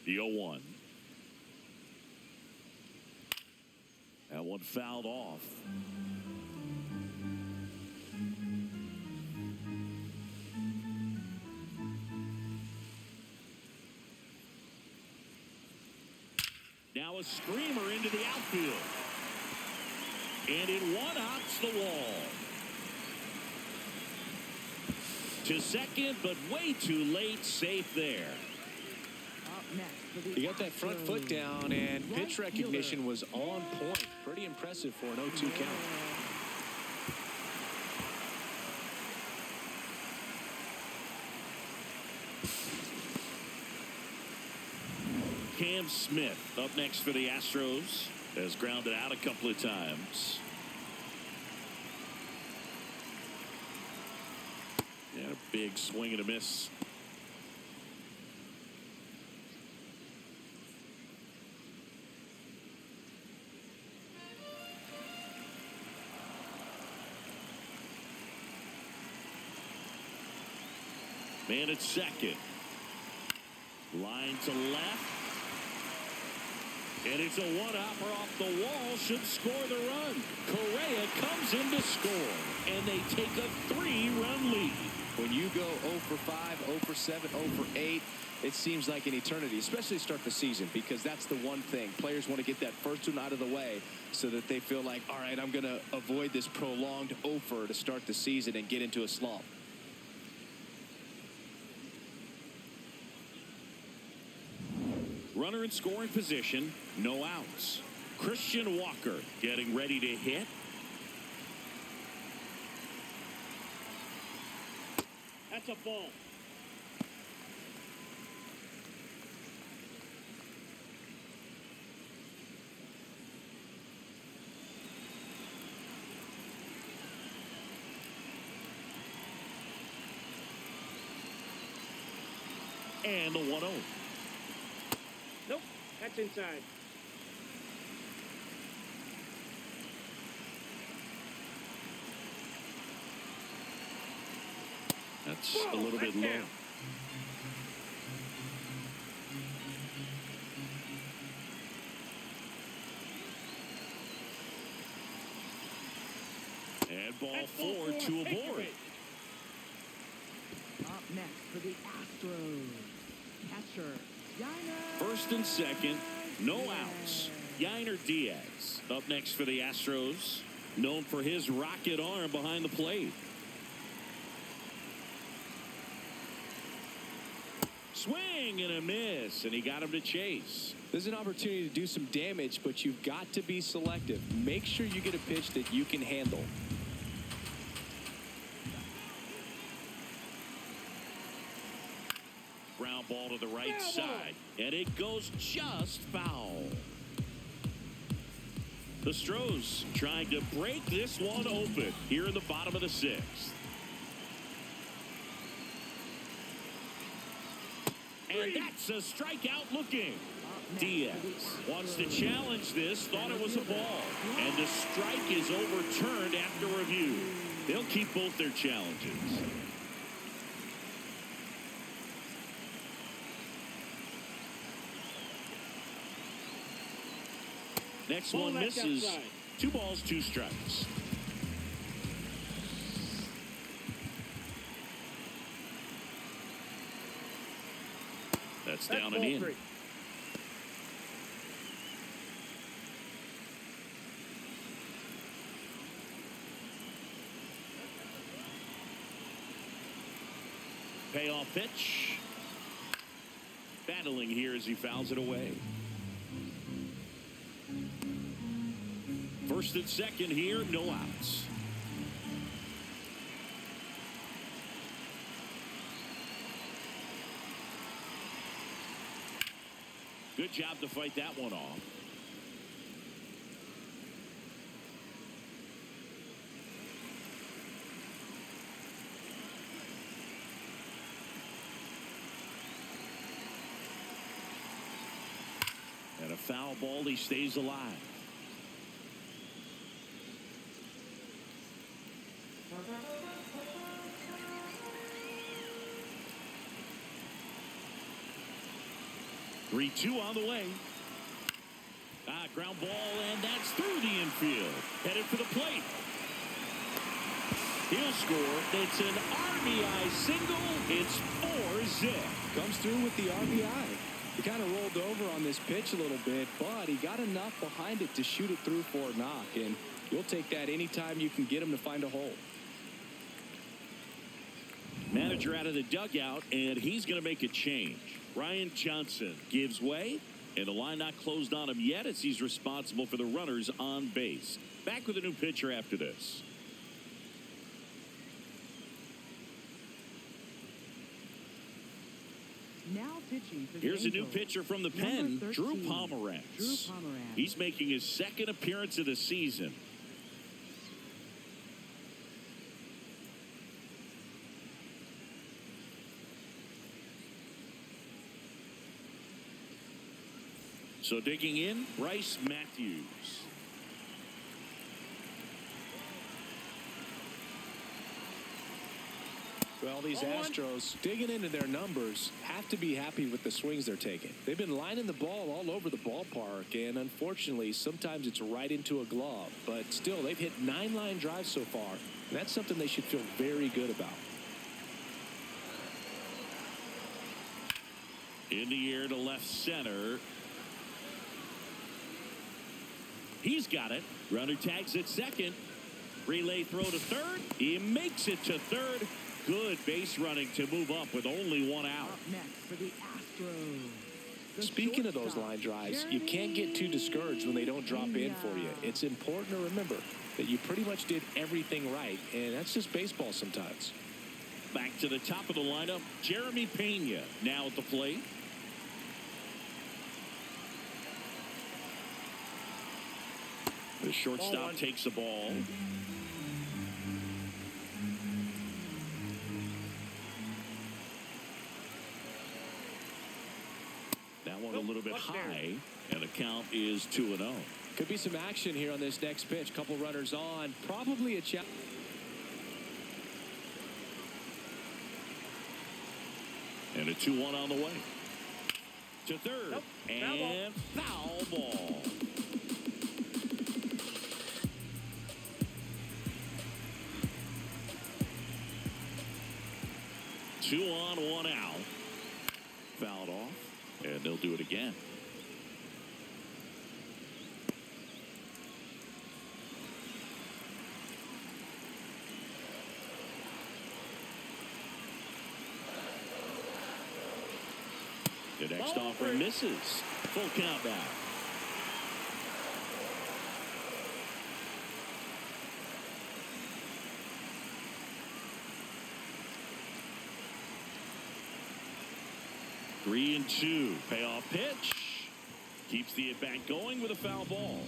S1: The 0-1. That one fouled off. Now a screamer into the outfield. And it one-hops the wall. To second, but way too late. Safe there.
S3: Up next for the
S2: He got that front foot down, and pitch recognition was on point. Pretty impressive for an 0-2 count.
S1: Cam Smith up next for the Astros. Has grounded out a couple of times. And a big swing and a miss. Man at second. Line to left. And it's a one-hopper off the wall. Should score the run. Correa comes in to score. And they take a 3-run lead.
S2: When you go 0 for 5, 0 for 7, 0 for 8, it seems like an eternity, especially to start the season, because that's the one thing. Players want to get that first one out of the way so that they feel like, all right, I'm going to avoid this prolonged 0 for to start the season and get into a slump.
S1: Runner in scoring position, no outs. Christian Walker getting ready to hit.
S4: That's a ball.
S1: And the 1-0.
S4: Nope. That's inside.
S1: That's a little bit low.
S4: Down.
S1: And ball
S4: That's
S1: 4 to a
S4: Take
S1: board.
S4: away.
S3: Up next for the Astros, catcher, Yainer.
S1: First and second, no outs. Yainer Diaz up next for the Astros, known for his rocket arm behind the plate. Swing and a miss, and he got him to chase.
S2: There's an opportunity to do some damage, but you've got to be selective. Make sure you get a pitch that you can handle.
S1: Ground ball to the right side, and it goes just foul. The Astros trying to break this one open here in the bottom of the 6th. And that's a strikeout looking. Diaz wants to challenge this, thought it was a ball. And the strike is overturned after review. They'll keep both their challenges. Next one misses. 2 balls, 2 strikes. That's down and in.
S4: 3.
S1: Payoff pitch. Battling here as he fouls it away. First and second here, no outs. Good job to fight that one off. And a foul ball, he stays alive. Three-two on the way. Ground ball, and that's through the infield. Headed for the plate. He'll score. It's an RBI single. It's 4-zip.
S2: Comes through with the RBI. He kind of rolled over on this pitch a little bit, but he got enough behind it to shoot it through for a knock, and you'll take that anytime you can get him to find a hole.
S1: Manager out of the dugout, and he's going to make a change. Ryan Johnson gives way, and the line not closed on him yet as he's responsible for the runners on base. Back with a new pitcher after this.
S3: Now pitching for the
S1: Here's a new
S3: Angels,
S1: pitcher from the
S3: number
S1: pen,
S3: 13,
S1: Drew Pomeranz.
S3: Drew Pomeranz.
S1: He's making his second appearance of the season. So digging in, Bryce Matthews.
S2: Well, these Astros, digging into their numbers, have to be happy with the swings they're taking. They've been lining the ball all over the ballpark, and unfortunately, sometimes it's right into a glove. But still, they've hit 9 line drives so far, and that's something they should feel very good about.
S1: In the air to left center. He's got it. Runner tags at second. Relay throw to third. He makes it to third. Good base running to move up with only 1 out.
S3: Up next for the Astros. The
S2: Speaking of those
S3: shortstop,
S2: line drives, you can't get too discouraged when they don't drop in for you. It's important to remember that you pretty much did everything right, and that's just baseball sometimes.
S1: Back to the top of the lineup, Jeremy Pena now at the plate. The shortstop takes the ball. little bit
S4: Up there.
S1: high, and the count is 2-0.
S2: Could be some action here on this next pitch. Couple runners on. Probably a challenge.
S1: And a 2-1 on the way. To third.
S4: Nope.
S1: And foul ball. Two on, one out. Fouled off. And they'll do it again. The next offer misses. Full count back. Three and two. Payoff pitch. Keeps the at-bat going with a foul ball.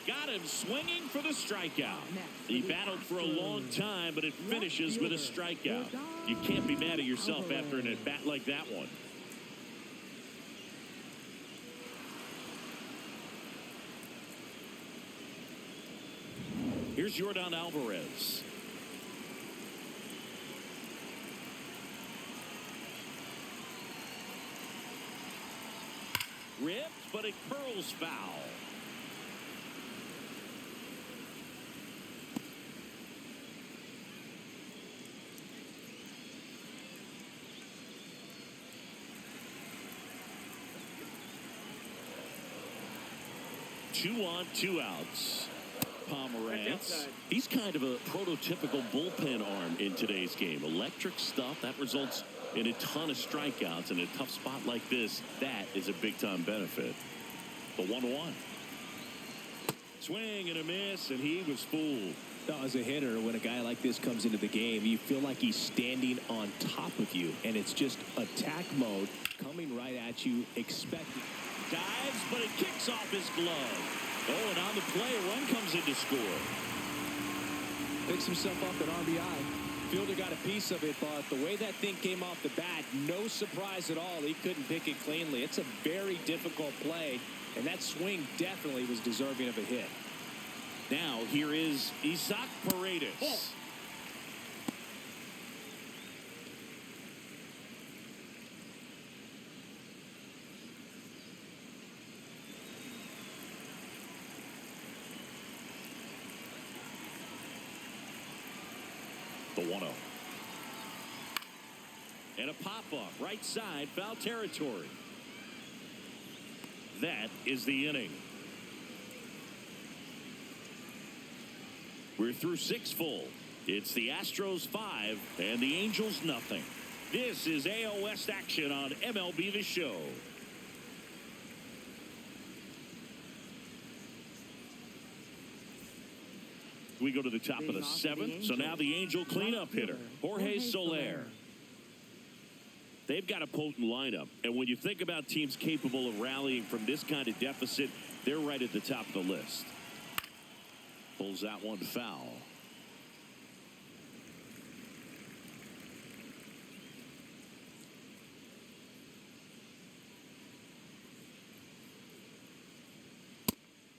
S1: Got him swinging for the strikeout. He battled for a long time, but it finishes with a strikeout. You can't be mad at yourself after an at-bat like that one. Here's Yordan Alvarez. Ripped, but it curls foul. Two on, two outs. Pomerantz. He's kind of a prototypical bullpen arm in today's game. Electric stuff that results in a ton of strikeouts in a tough spot like this. That is a big-time benefit. The 1-1. Swing and a miss, and he was fooled.
S2: As a hitter, when a guy like this comes into the game, you feel like he's standing on top of you, and it's just attack mode coming right at you, expecting.
S1: Dives, but it kicks off his glove. Oh, and on the play, a run comes in to score.
S2: Picks himself up an RBI. Fielder got a piece of it, but the way that thing came off the bat, no surprise at all. He couldn't pick it cleanly. It's a very difficult play, and that swing definitely was deserving of a hit.
S1: Now, here is Isaac Paredes.
S4: Oh.
S1: The 1-0. And a pop-up right side, foul territory. That is the inning. We're through 6 full. It's the Astros 5 and the Angels nothing. This is AL West action on MLB The Show. We go to the top of the 7th. So now the Angel cleanup hitter, Jorge Soler. They've got a potent lineup. And when you think about teams capable of rallying from this kind of deficit, they're right at the top of the list. Pulls that one foul.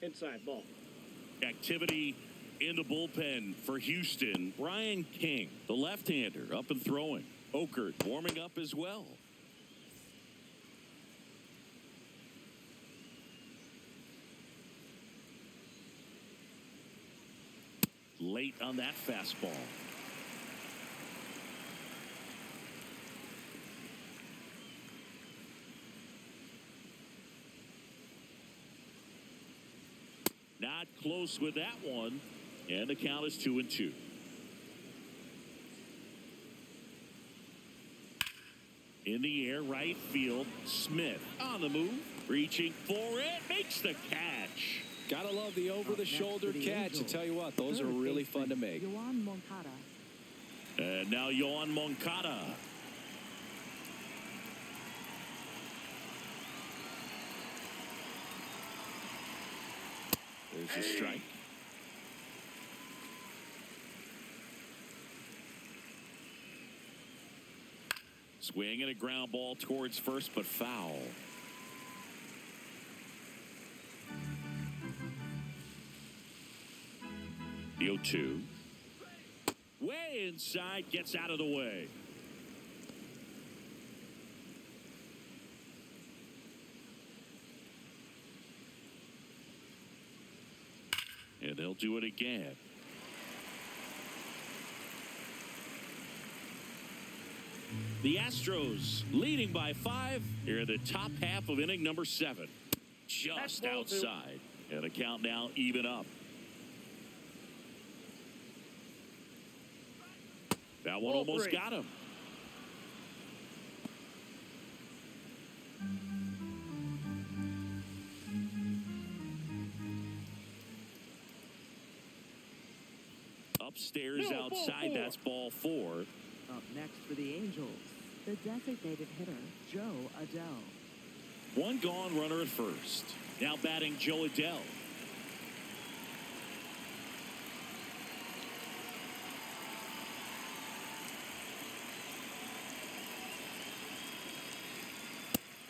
S4: Inside ball.
S1: Activity in the bullpen for Houston. Brian King, the left-hander, up and throwing. Okert warming up as well. Late on that fastball. Not close with that one. And the count is 2-2. In the air, right field. Smith on the move. Reaching for it. Makes the catch.
S2: Gotta love the over-the-shoulder catch. I tell you what, those are really fun to make.
S1: And now Yoan Moncada. There's a strike. Swing and a ground ball towards first, but foul. The 0-2. Way inside, gets out of the way. And they'll do it again. The Astros leading by 5 here in the top half of inning number 7. Just outside. And the count now even up. That one almost got him. Upstairs outside, that's ball 4.
S3: Up next for the Angels, the designated hitter, Joe Adell.
S1: One gone, runner at first. Now batting Joe Adell.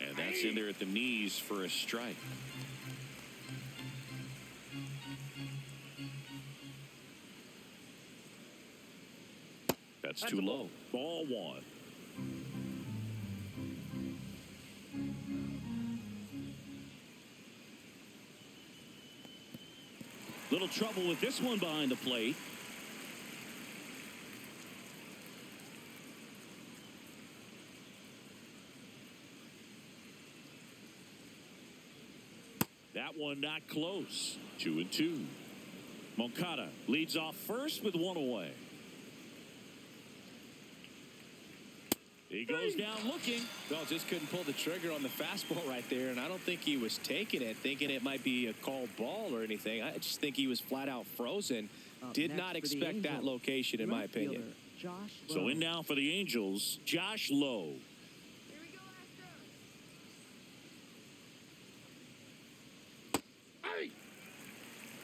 S1: And that's in there at the knees for a strike. That's too low. Ball 1. Little trouble with this one behind the plate. That one not close. 2-2. Moncada leads off first with one away. He goes down looking.
S2: Well, just couldn't pull the trigger on the fastball right there, and I don't think he was taking it, thinking it might be a called ball or anything. I just think he was flat out frozen. Did not expect that location, in my opinion.
S1: So in now for the Angels, Josh Lowe.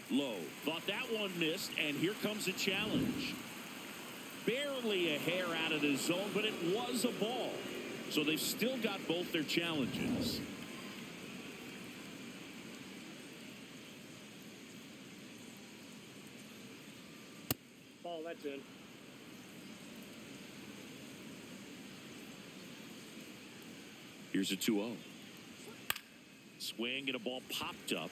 S1: Lowe thought that one missed, and here comes a challenge. Barely a hair out of the zone, but it was a ball. So they've still got both their challenges.
S4: Ball, that's in.
S1: Here's a 2-0. Swing and a ball popped up.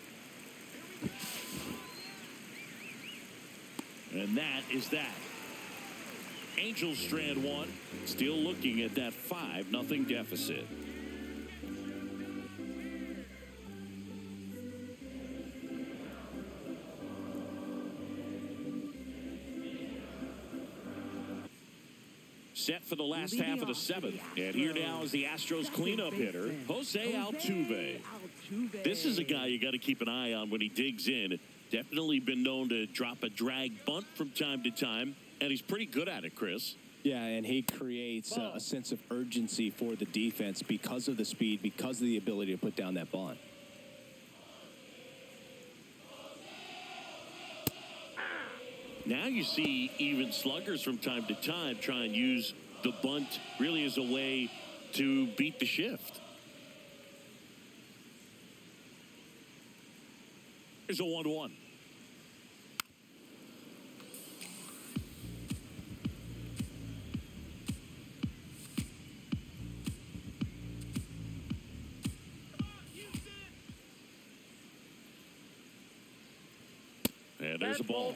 S1: And that is that. Angels strand one. Still looking at that 5-0 deficit. Set for the last half of the 7th. And here now is the Astros cleanup hitter, Jose Altuve. This is a guy you got to keep an eye on when he digs in. Definitely been known to drop a drag bunt from time to time, and he's pretty good at it, Chris.
S2: Yeah, and he creates a sense of urgency for the defense because of the speed, because of the ability to put down that bunt.
S1: Now you see even sluggers from time to time try and use the bunt really as a way to beat the shift. Here's a 1-1. And there's a ball.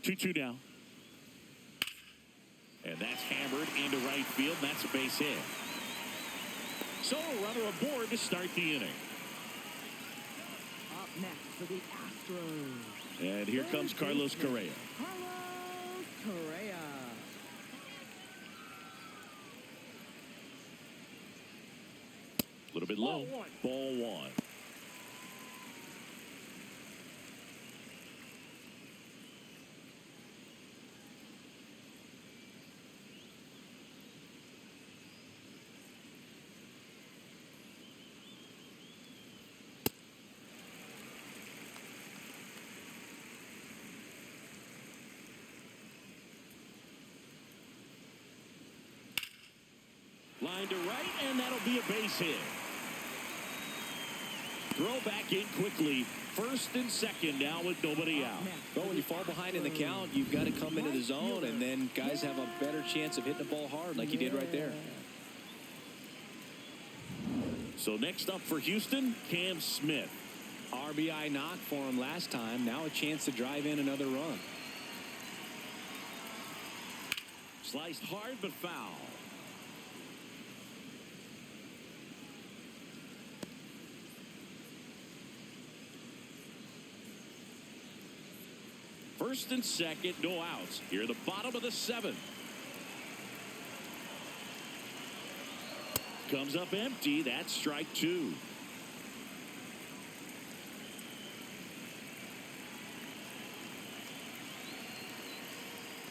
S1: 2-2 now. And that's hammered into right field. That's a base hit. So a runner aboard to start the inning.
S3: Up next for the Astros.
S1: And here comes Carlos Correa.
S3: Carlos Correa.
S1: A little bit low. Ball 1. Line to right, and that'll be a base hit. Throw back in quickly. First and second now with nobody out.
S2: Well, when you fall behind in the count, you've got to come into the zone, and then guys have a better chance of hitting the ball hard like he did right there.
S1: So next up for Houston, Cam Smith.
S2: RBI knock for him last time. Now a chance to drive in another run.
S1: Sliced hard but foul. First and second, no outs. Here, the bottom of the seventh. Comes up empty. That's strike two.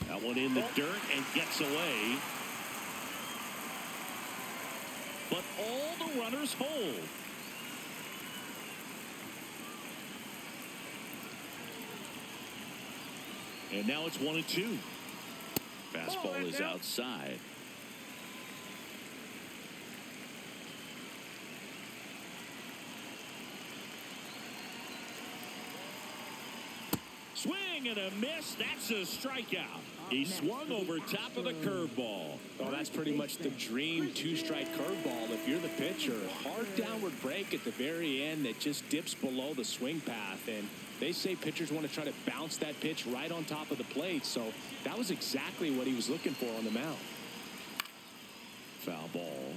S1: That one in the dirt and gets away. But all the runners hold. And now it's 1-2. Fastball is outside. Swing and a miss. That's a strikeout. He swung over top of the curveball.
S2: Oh, that's pretty much the dream two-strike curveball. If you're the pitcher, hard downward break at the very end that just dips below the swing path. And they say pitchers want to try to bounce that pitch right on top of the plate. So that was exactly what he was looking for on the mound.
S1: Foul ball.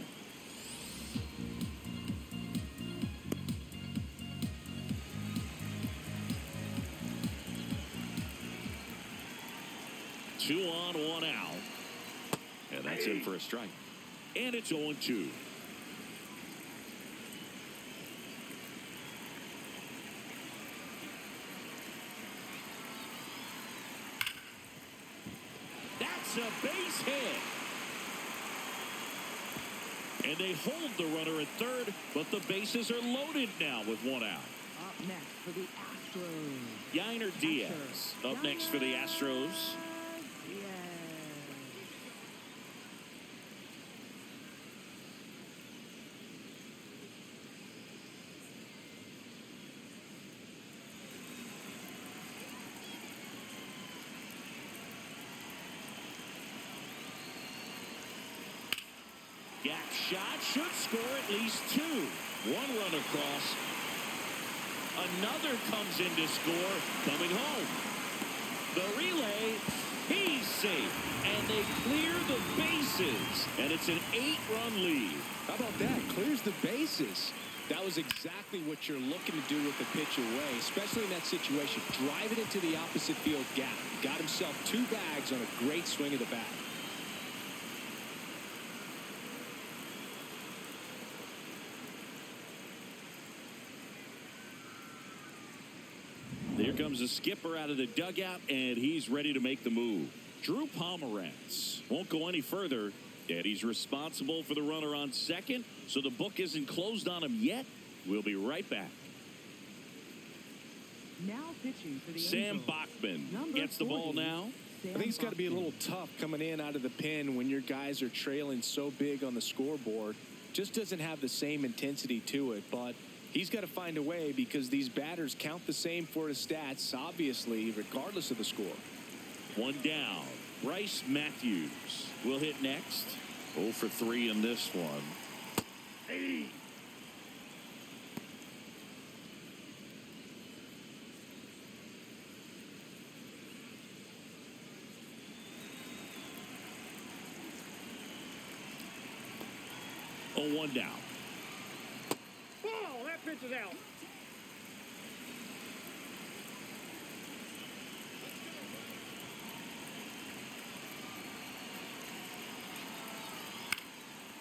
S1: Two on, one out. And that's in for a strike. And it's 0-2. That's a base hit. And they hold the runner at third, but the bases are loaded now with one out.
S3: Up next for the Astros.
S1: Yainer Diaz up next for the Astros. Gap shot should score at least two. One run across. Another comes in to score. Coming home. The relay. He's safe. And they clear the bases. And it's an 8-run lead.
S2: How about that? Clears the bases. That was exactly what you're looking to do with the pitch away, especially in that situation. Drive it into the opposite field gap. Got himself two bags on a great swing of the bat.
S1: Here comes the skipper out of the dugout, and he's ready to make the move. Drew Pomerantz won't go any further, and he's responsible for the runner on second, so the book isn't closed on him yet. We'll be right back.
S3: Now pitching for the
S1: Sam
S3: Angels.
S1: Bachman
S3: Number
S1: gets the ball
S3: 40,
S1: now.
S2: I think it's got to be a little tough coming in out of the pen when your guys are trailing so big on the scoreboard. Just doesn't have the same intensity to it, but he's got to find a way because these batters count the same for his stats, obviously, regardless of the score.
S1: One down. Bryce Matthews will hit next. 0 for 3 in this one. Hey. Oh, one down.
S4: Oh, that pitch is out.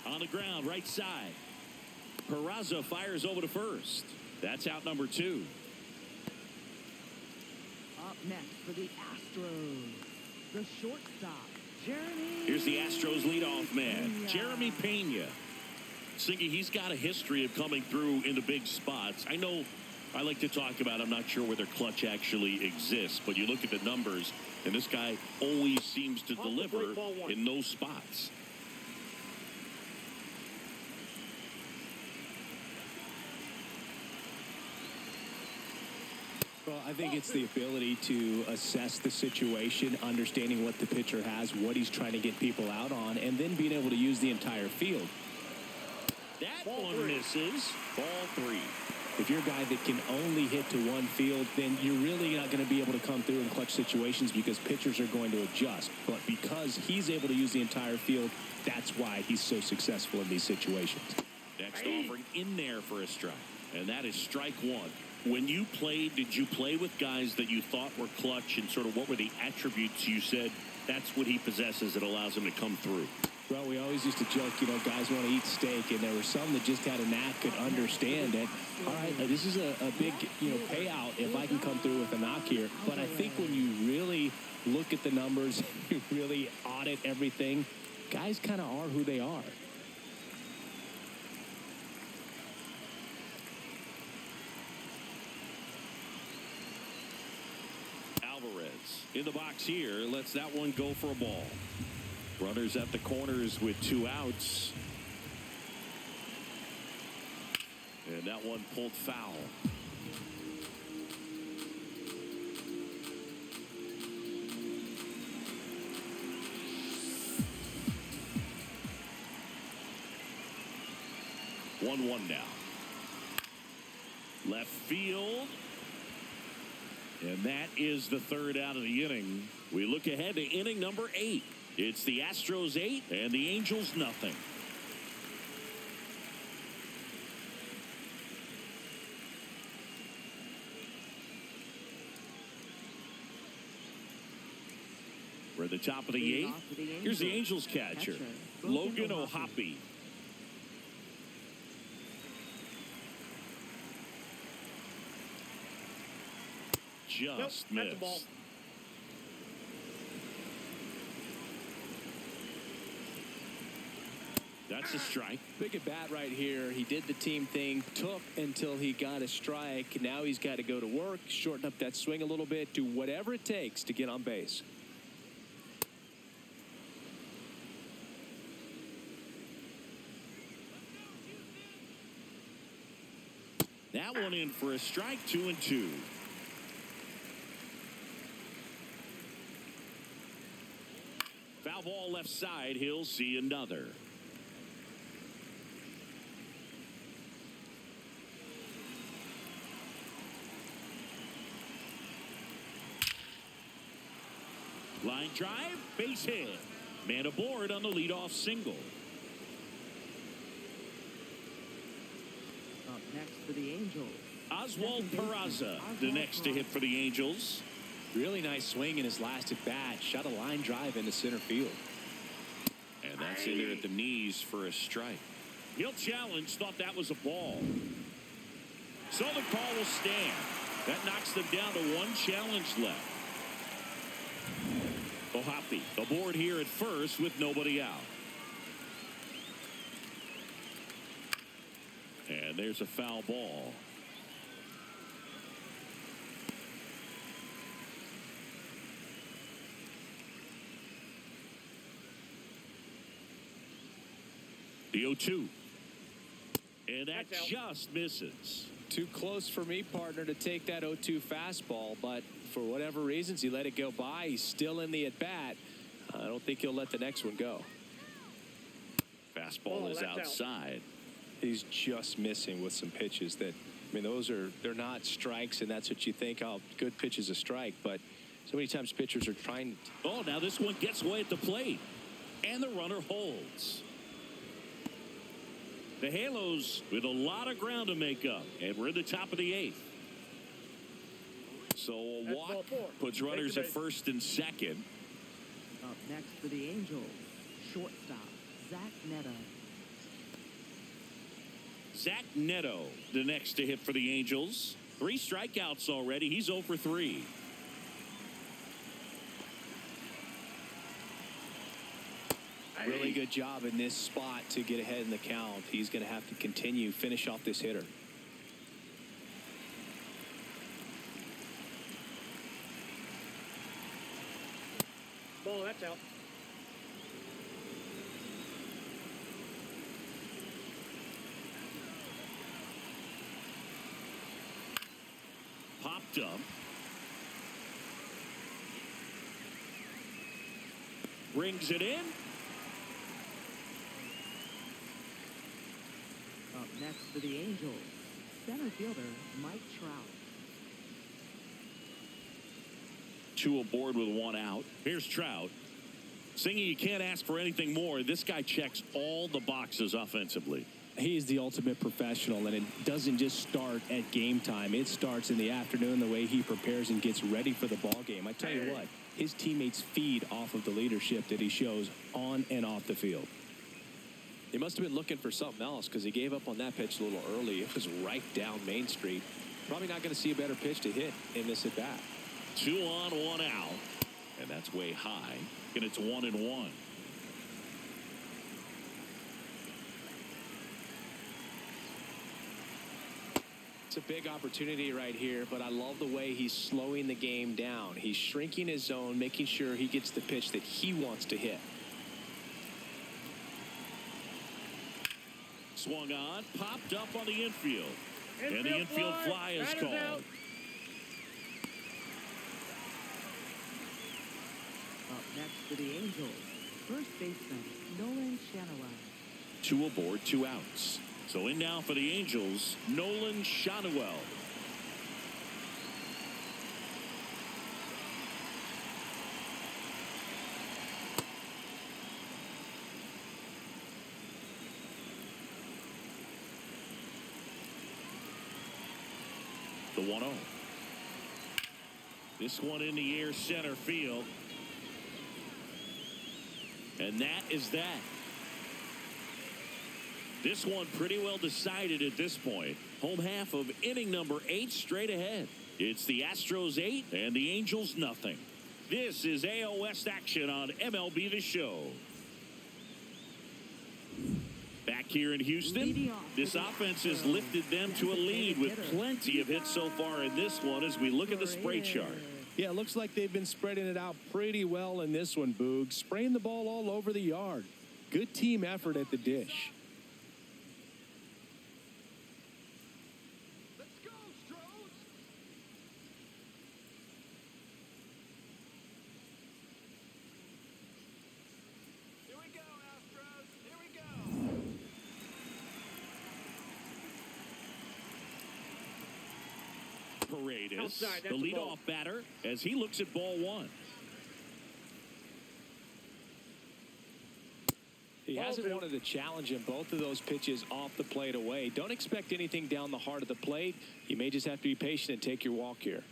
S1: On the ground, right side. Peraza fires over to first. That's out number 2.
S3: Up next for the Astros, the shortstop, Jeremy.
S1: Here's the Astros leadoff man, Jeremy Pena. Singy, he's got a history of coming through in the big spots. I know I like to talk about, I'm not sure whether clutch actually exists, but you look at the numbers, and this guy always seems to deliver in those spots.
S2: Well, I think it's the ability to assess the situation, understanding what the pitcher has, what he's trying to get people out on, and then being able to use the entire field.
S1: That one misses. Ball 3.
S2: If you're a guy that can only hit to one field, then you're really not going to be able to come through in clutch situations because pitchers are going to adjust. But because he's able to use the entire field, that's why he's so successful in these situations.
S1: Next offering in there for a strike. And that is strike 1. When you played, did you play with guys that you thought were clutch, and sort of what were the attributes you said that's what he possesses that allows him to come through?
S2: Well, we always used to joke, guys want to eat steak, and there were some that just had a knack, could understand that, all right, this is a big, payout if I can come through with a knock here. But I think when you really look at the numbers, you really audit everything, guys kind of are who they are.
S1: In the box here, lets that one go for a ball. Runners at the corners with 2 outs. And that one pulled foul. One now. Left field. And that is the 3rd out of the inning. We look ahead to inning number 8. It's the Astros 8 and the Angels nothing. We're at the top of the 8th. Here's the Angels catcher, Logan O'Hoppe. Just missed. That's a strike.
S2: Big at bat right here. He did the team thing, took until he got a strike. Now he's got to go to work, shorten up that swing a little bit, do whatever it takes to get on base.
S1: That one in for a strike, 2-2. Foul ball left side. He'll see another. Line drive, base hit. Man aboard on the leadoff single.
S3: Up next for the Angels.
S1: Oswald Peraza, the next to hit for the Angels.
S2: Really nice swing in his last at bat. Shot a line drive into center field.
S1: And that's in there at the knees for a strike. He'll challenge, thought that was a ball. So the call will stand. That knocks them down to 1 challenge left. O'Hoppe aboard here at first with nobody out. And there's a foul ball. The 0-2. And that just misses.
S2: Too close for me, partner, to take that 0-2 fastball, but for whatever reasons, he let it go by. He's still in the at-bat. I don't think he'll let the next one go.
S1: Fastball is outside.
S2: He's just missing with some pitches that, I mean, they're not strikes, and that's what you think, oh, good pitch is a strike, but so many times pitchers are trying.
S1: Oh, now this one gets away at the plate, and the runner holds. The Halos with a lot of ground to make up, and we're in the top of the 8th. So a walk puts runners at first and second.
S3: Up next for the Angels, shortstop, Zach Neto.
S1: Zach Neto, the next to hit for the Angels. 3 strikeouts already. He's 0 for 3.
S2: Really good job in this spot to get ahead in the count. He's going to have to continue, finish off this hitter.
S4: Ball, that's out.
S1: Popped popped up. Brings it in.
S3: Up next for the Angels, center fielder Mike Trout.
S1: 2 aboard with 1 out. Here's Trout. Singing, you can't ask for anything more. This guy checks all the boxes offensively.
S2: He's the ultimate professional, and it doesn't just start at game time. It starts in the afternoon, the way he prepares and gets ready for the ball game. I tell you what, his teammates feed off of the leadership that he shows on and off the field. He must have been looking for something else because he gave up on that pitch a little early. It was right down Main Street. Probably not going to see a better pitch to hit in this at bat.
S1: 2 on, 1 out. And that's way high. And it's 1-1.
S2: It's a big opportunity right here, but I love the way he's slowing the game down. He's shrinking his zone, making sure he gets the pitch that he wants to hit.
S1: Swung on, popped up on the infield. And the infield fly is
S4: Batter's
S1: called.
S4: out.
S3: Up next for the Angels, first baseman Nolan Shanaway.
S1: 2 aboard, 2 outs. So in now for the Angels, Nolan Shanaway. The 1-0. This one in the air, center field. And that is that. This one pretty well decided at this point. Home half of inning number 8 straight ahead. It's the Astros 8 and the Angels nothing. This is AL West action on MLB The Show. Back here in Houston, this offense has lifted them to a lead with plenty of hits so far in this one as we look at the spray chart.
S2: Yeah, it looks like they've been spreading it out pretty well in this one, Boog. Spraying the ball all over the yard. Good team effort at the dish.
S5: Let's go, Astros! Here we go, Astros! Here we go!
S1: Paredes,
S4: Outside,
S1: the
S4: that's a ball.
S1: leadoff batter, as he looks at ball 1.
S2: He hasn't wanted to challenge him. Both of those pitches off the plate away. Don't expect anything down the heart of the plate. You may just have to be patient and take your walk here.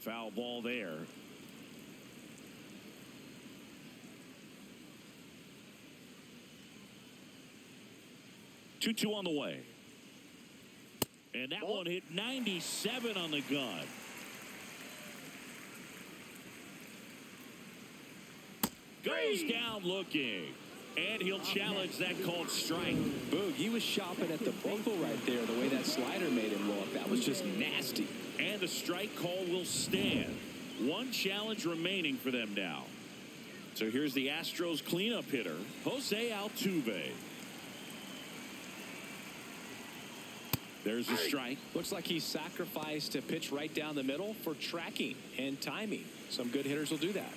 S1: Foul ball there. Two on the way. And that one hit 97 on the gun. Goes down looking. And he'll challenge that called strike.
S2: Boog, he was shopping at the buckle right there, the way that slider made him look. That was just nasty.
S1: And the strike call will stand. 1 challenge remaining for them now. So here's the Astros cleanup hitter, Jose Altuve. There's a strike.
S2: Looks like he sacrificed a pitch right down the middle for tracking and timing. Some good hitters will do that.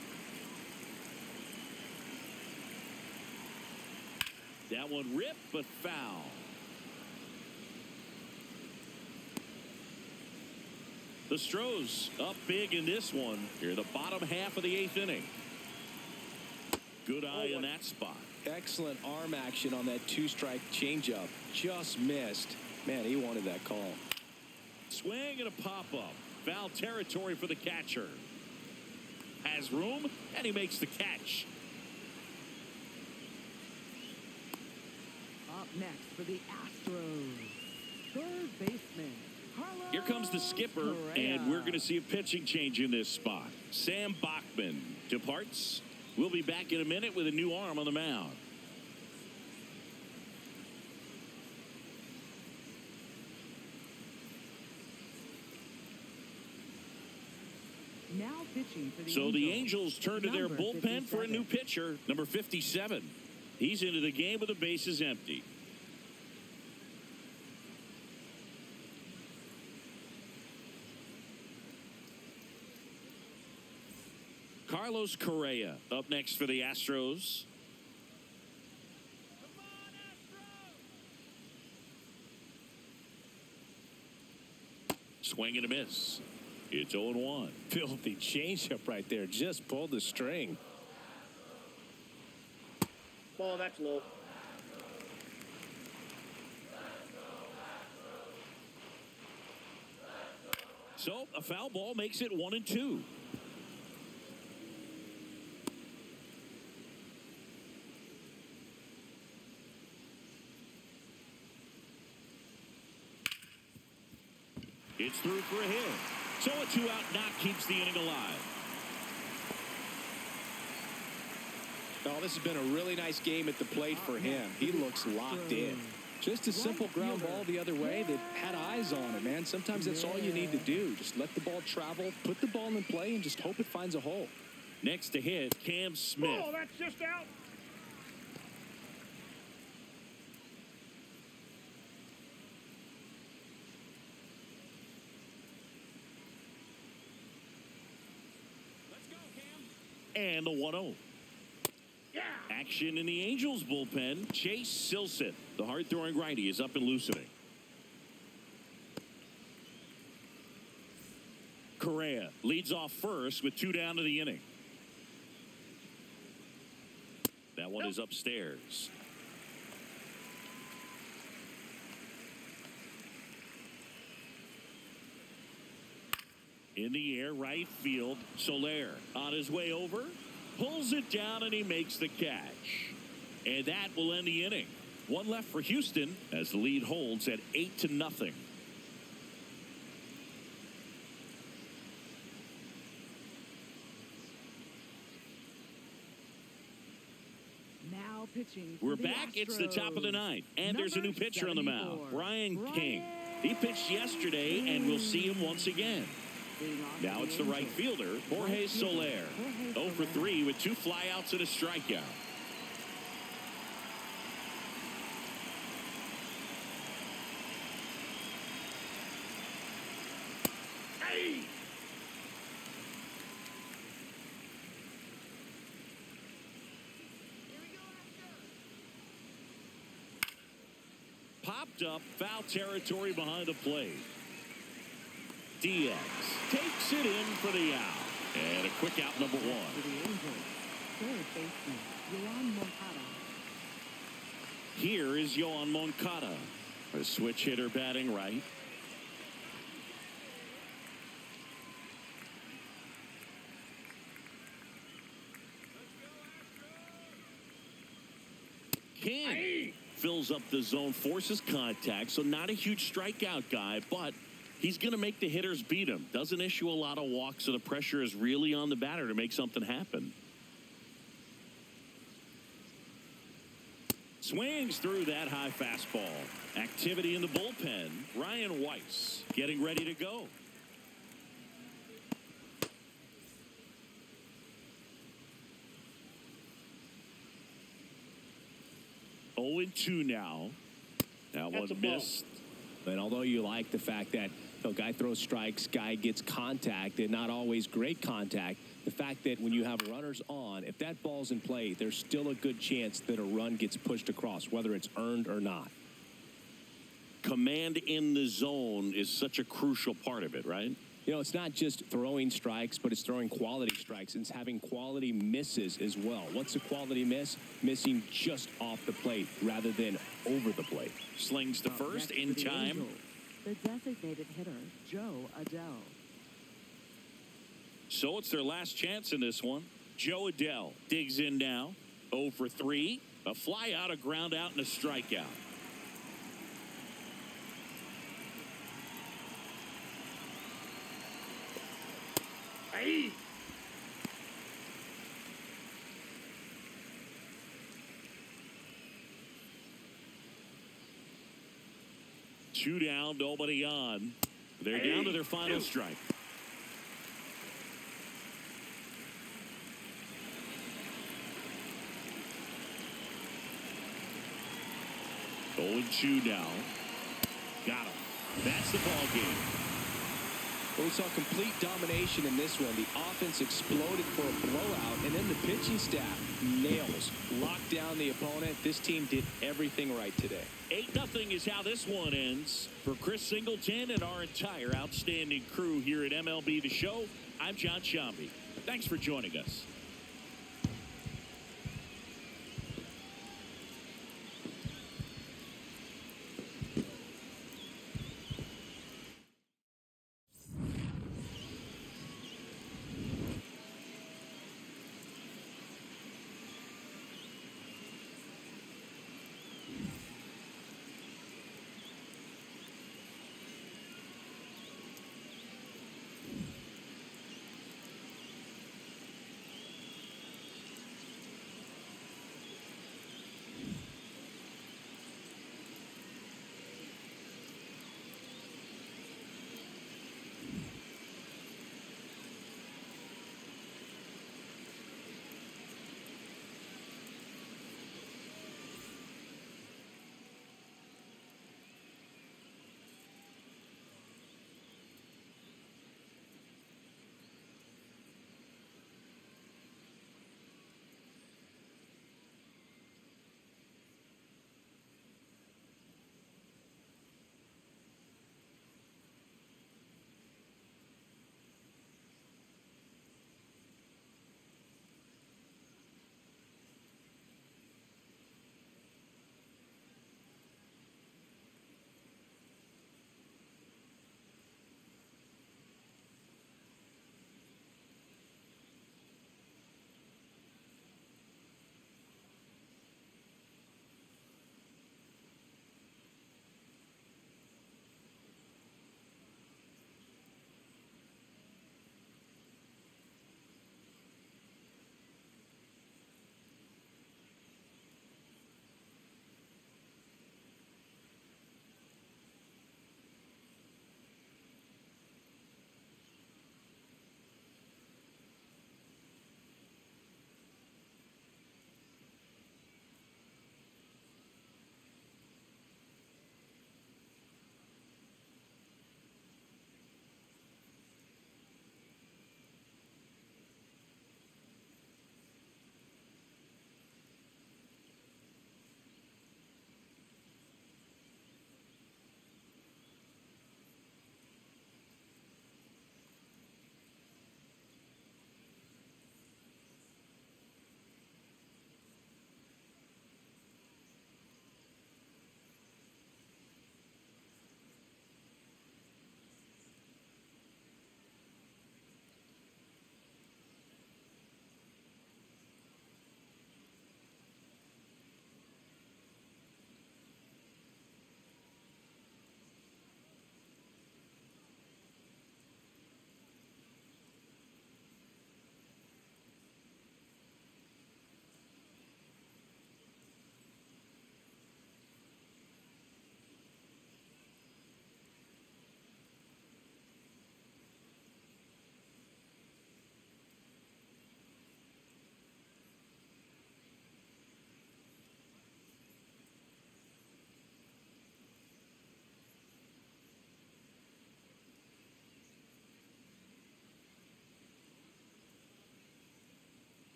S1: That one ripped, but foul. The Astros up big in this one. Here, the bottom half of the 8th inning. Good eye in that spot.
S2: Excellent arm action on that 2-strike changeup. Just missed. Man, he wanted that call.
S1: Swing and a pop-up. Foul territory for the catcher. Has room, and he makes the catch.
S3: Up next for the Astros, third baseman Carlos
S1: Here comes the skipper, and we're going to see a pitching change in this spot. Sam Bachman departs. We'll be back in a minute with a new arm on the mound.
S3: Now pitching for the
S1: So the Angels turn to their
S3: number
S1: bullpen for a
S3: 57.
S1: new pitcher, number 57. He's into the game with the bases empty. Carlos Correa up next for the Astros.
S5: Come on, Astros!
S1: Swing and a miss. It's 0-1.
S2: Filthy changeup right there. Just pulled the string.
S4: Ball, that's low.
S1: So a foul ball makes it 1-2. It's through for a hit. So a 2-out knock keeps the inning alive.
S2: Oh, this has been a really nice game at the plate for him. He looks locked in. Just a simple ground ball the other way that had eyes on it, man. Sometimes that's all you need to do. Just let the ball travel, put the ball in play, and just hope it finds a hole.
S1: Next to hit, Cam Smith.
S4: Oh, that's just out.
S5: Let's go, Cam.
S1: And the 1-0.
S4: Yeah.
S1: Action in the Angels bullpen. Chase Silseth, the hard-throwing righty, is up and loosening. Correa leads off first with 2 down to the inning. That one is upstairs. In the air, right field. Soler on his way over. Pulls it down and he makes the catch. And that will end the inning. One left for Houston as the lead holds at 8-0.
S3: Now pitching for
S1: We're
S3: the
S1: back. It's the top of the
S3: Astros.
S1: ninth. And there's a new
S3: Number
S1: pitcher on the mound.
S3: 74,
S1: Brian King. He pitched yesterday and we'll see him once again.
S3: Leading off
S1: Now
S3: for
S1: it's the right
S3: Angels.
S1: fielder, Jorge Soler. 0 for 3 with 2 flyouts and a strikeout.
S4: Hey.
S5: Here we go, Astros.
S1: Popped up, foul territory behind the plate. Diaz takes it in for the out. And a quick out, number 1.
S3: For the Angels, third baseman, Yoan Moncada.
S1: Here is Yoan Moncada, a switch hitter batting right. King fills up the zone, forces contact, so not a huge strikeout guy, but he's going to make the hitters beat him. Doesn't issue a lot of walks, so the pressure is really on the batter to make something happen. Swings through that high fastball. Activity in the bullpen. Ryan Weiss getting ready to go. Oh and 2 now. That
S4: That's a
S1: one
S4: ball.
S1: missed.
S2: And although you like the fact that guy throws strikes, guy gets contact, and not always great contact, the fact that when you have runners on, if that ball's in play, there's still a good chance that a run gets pushed across, whether it's earned or not.
S1: Command in the zone is such a crucial part of it, right?
S2: You know, it's not just throwing strikes, but it's throwing quality strikes. It's having quality misses as well. What's a quality miss? Missing just off the plate rather than over the plate.
S1: Slings to
S3: Up
S1: first
S3: next
S1: in
S3: for the
S1: time.
S3: Angels, the designated hitter, Joe Adele.
S1: So it's their last chance in this one. Joe Adele digs in now. 0 for 3. A fly out, a ground out, and a strikeout.
S4: Hey.
S1: Two down, nobody on. They're down to their final strike. 0-2 now. Got him. That's the ball game.
S2: Well, we saw complete domination in this one. The offense exploded for a blowout, and then the pitching staff nails, locked down the opponent. This team did everything right today.
S1: 8-0 is how this one ends. For Chris Singleton and our entire outstanding crew here at MLB The Show, I'm John Shambi. Thanks for joining us.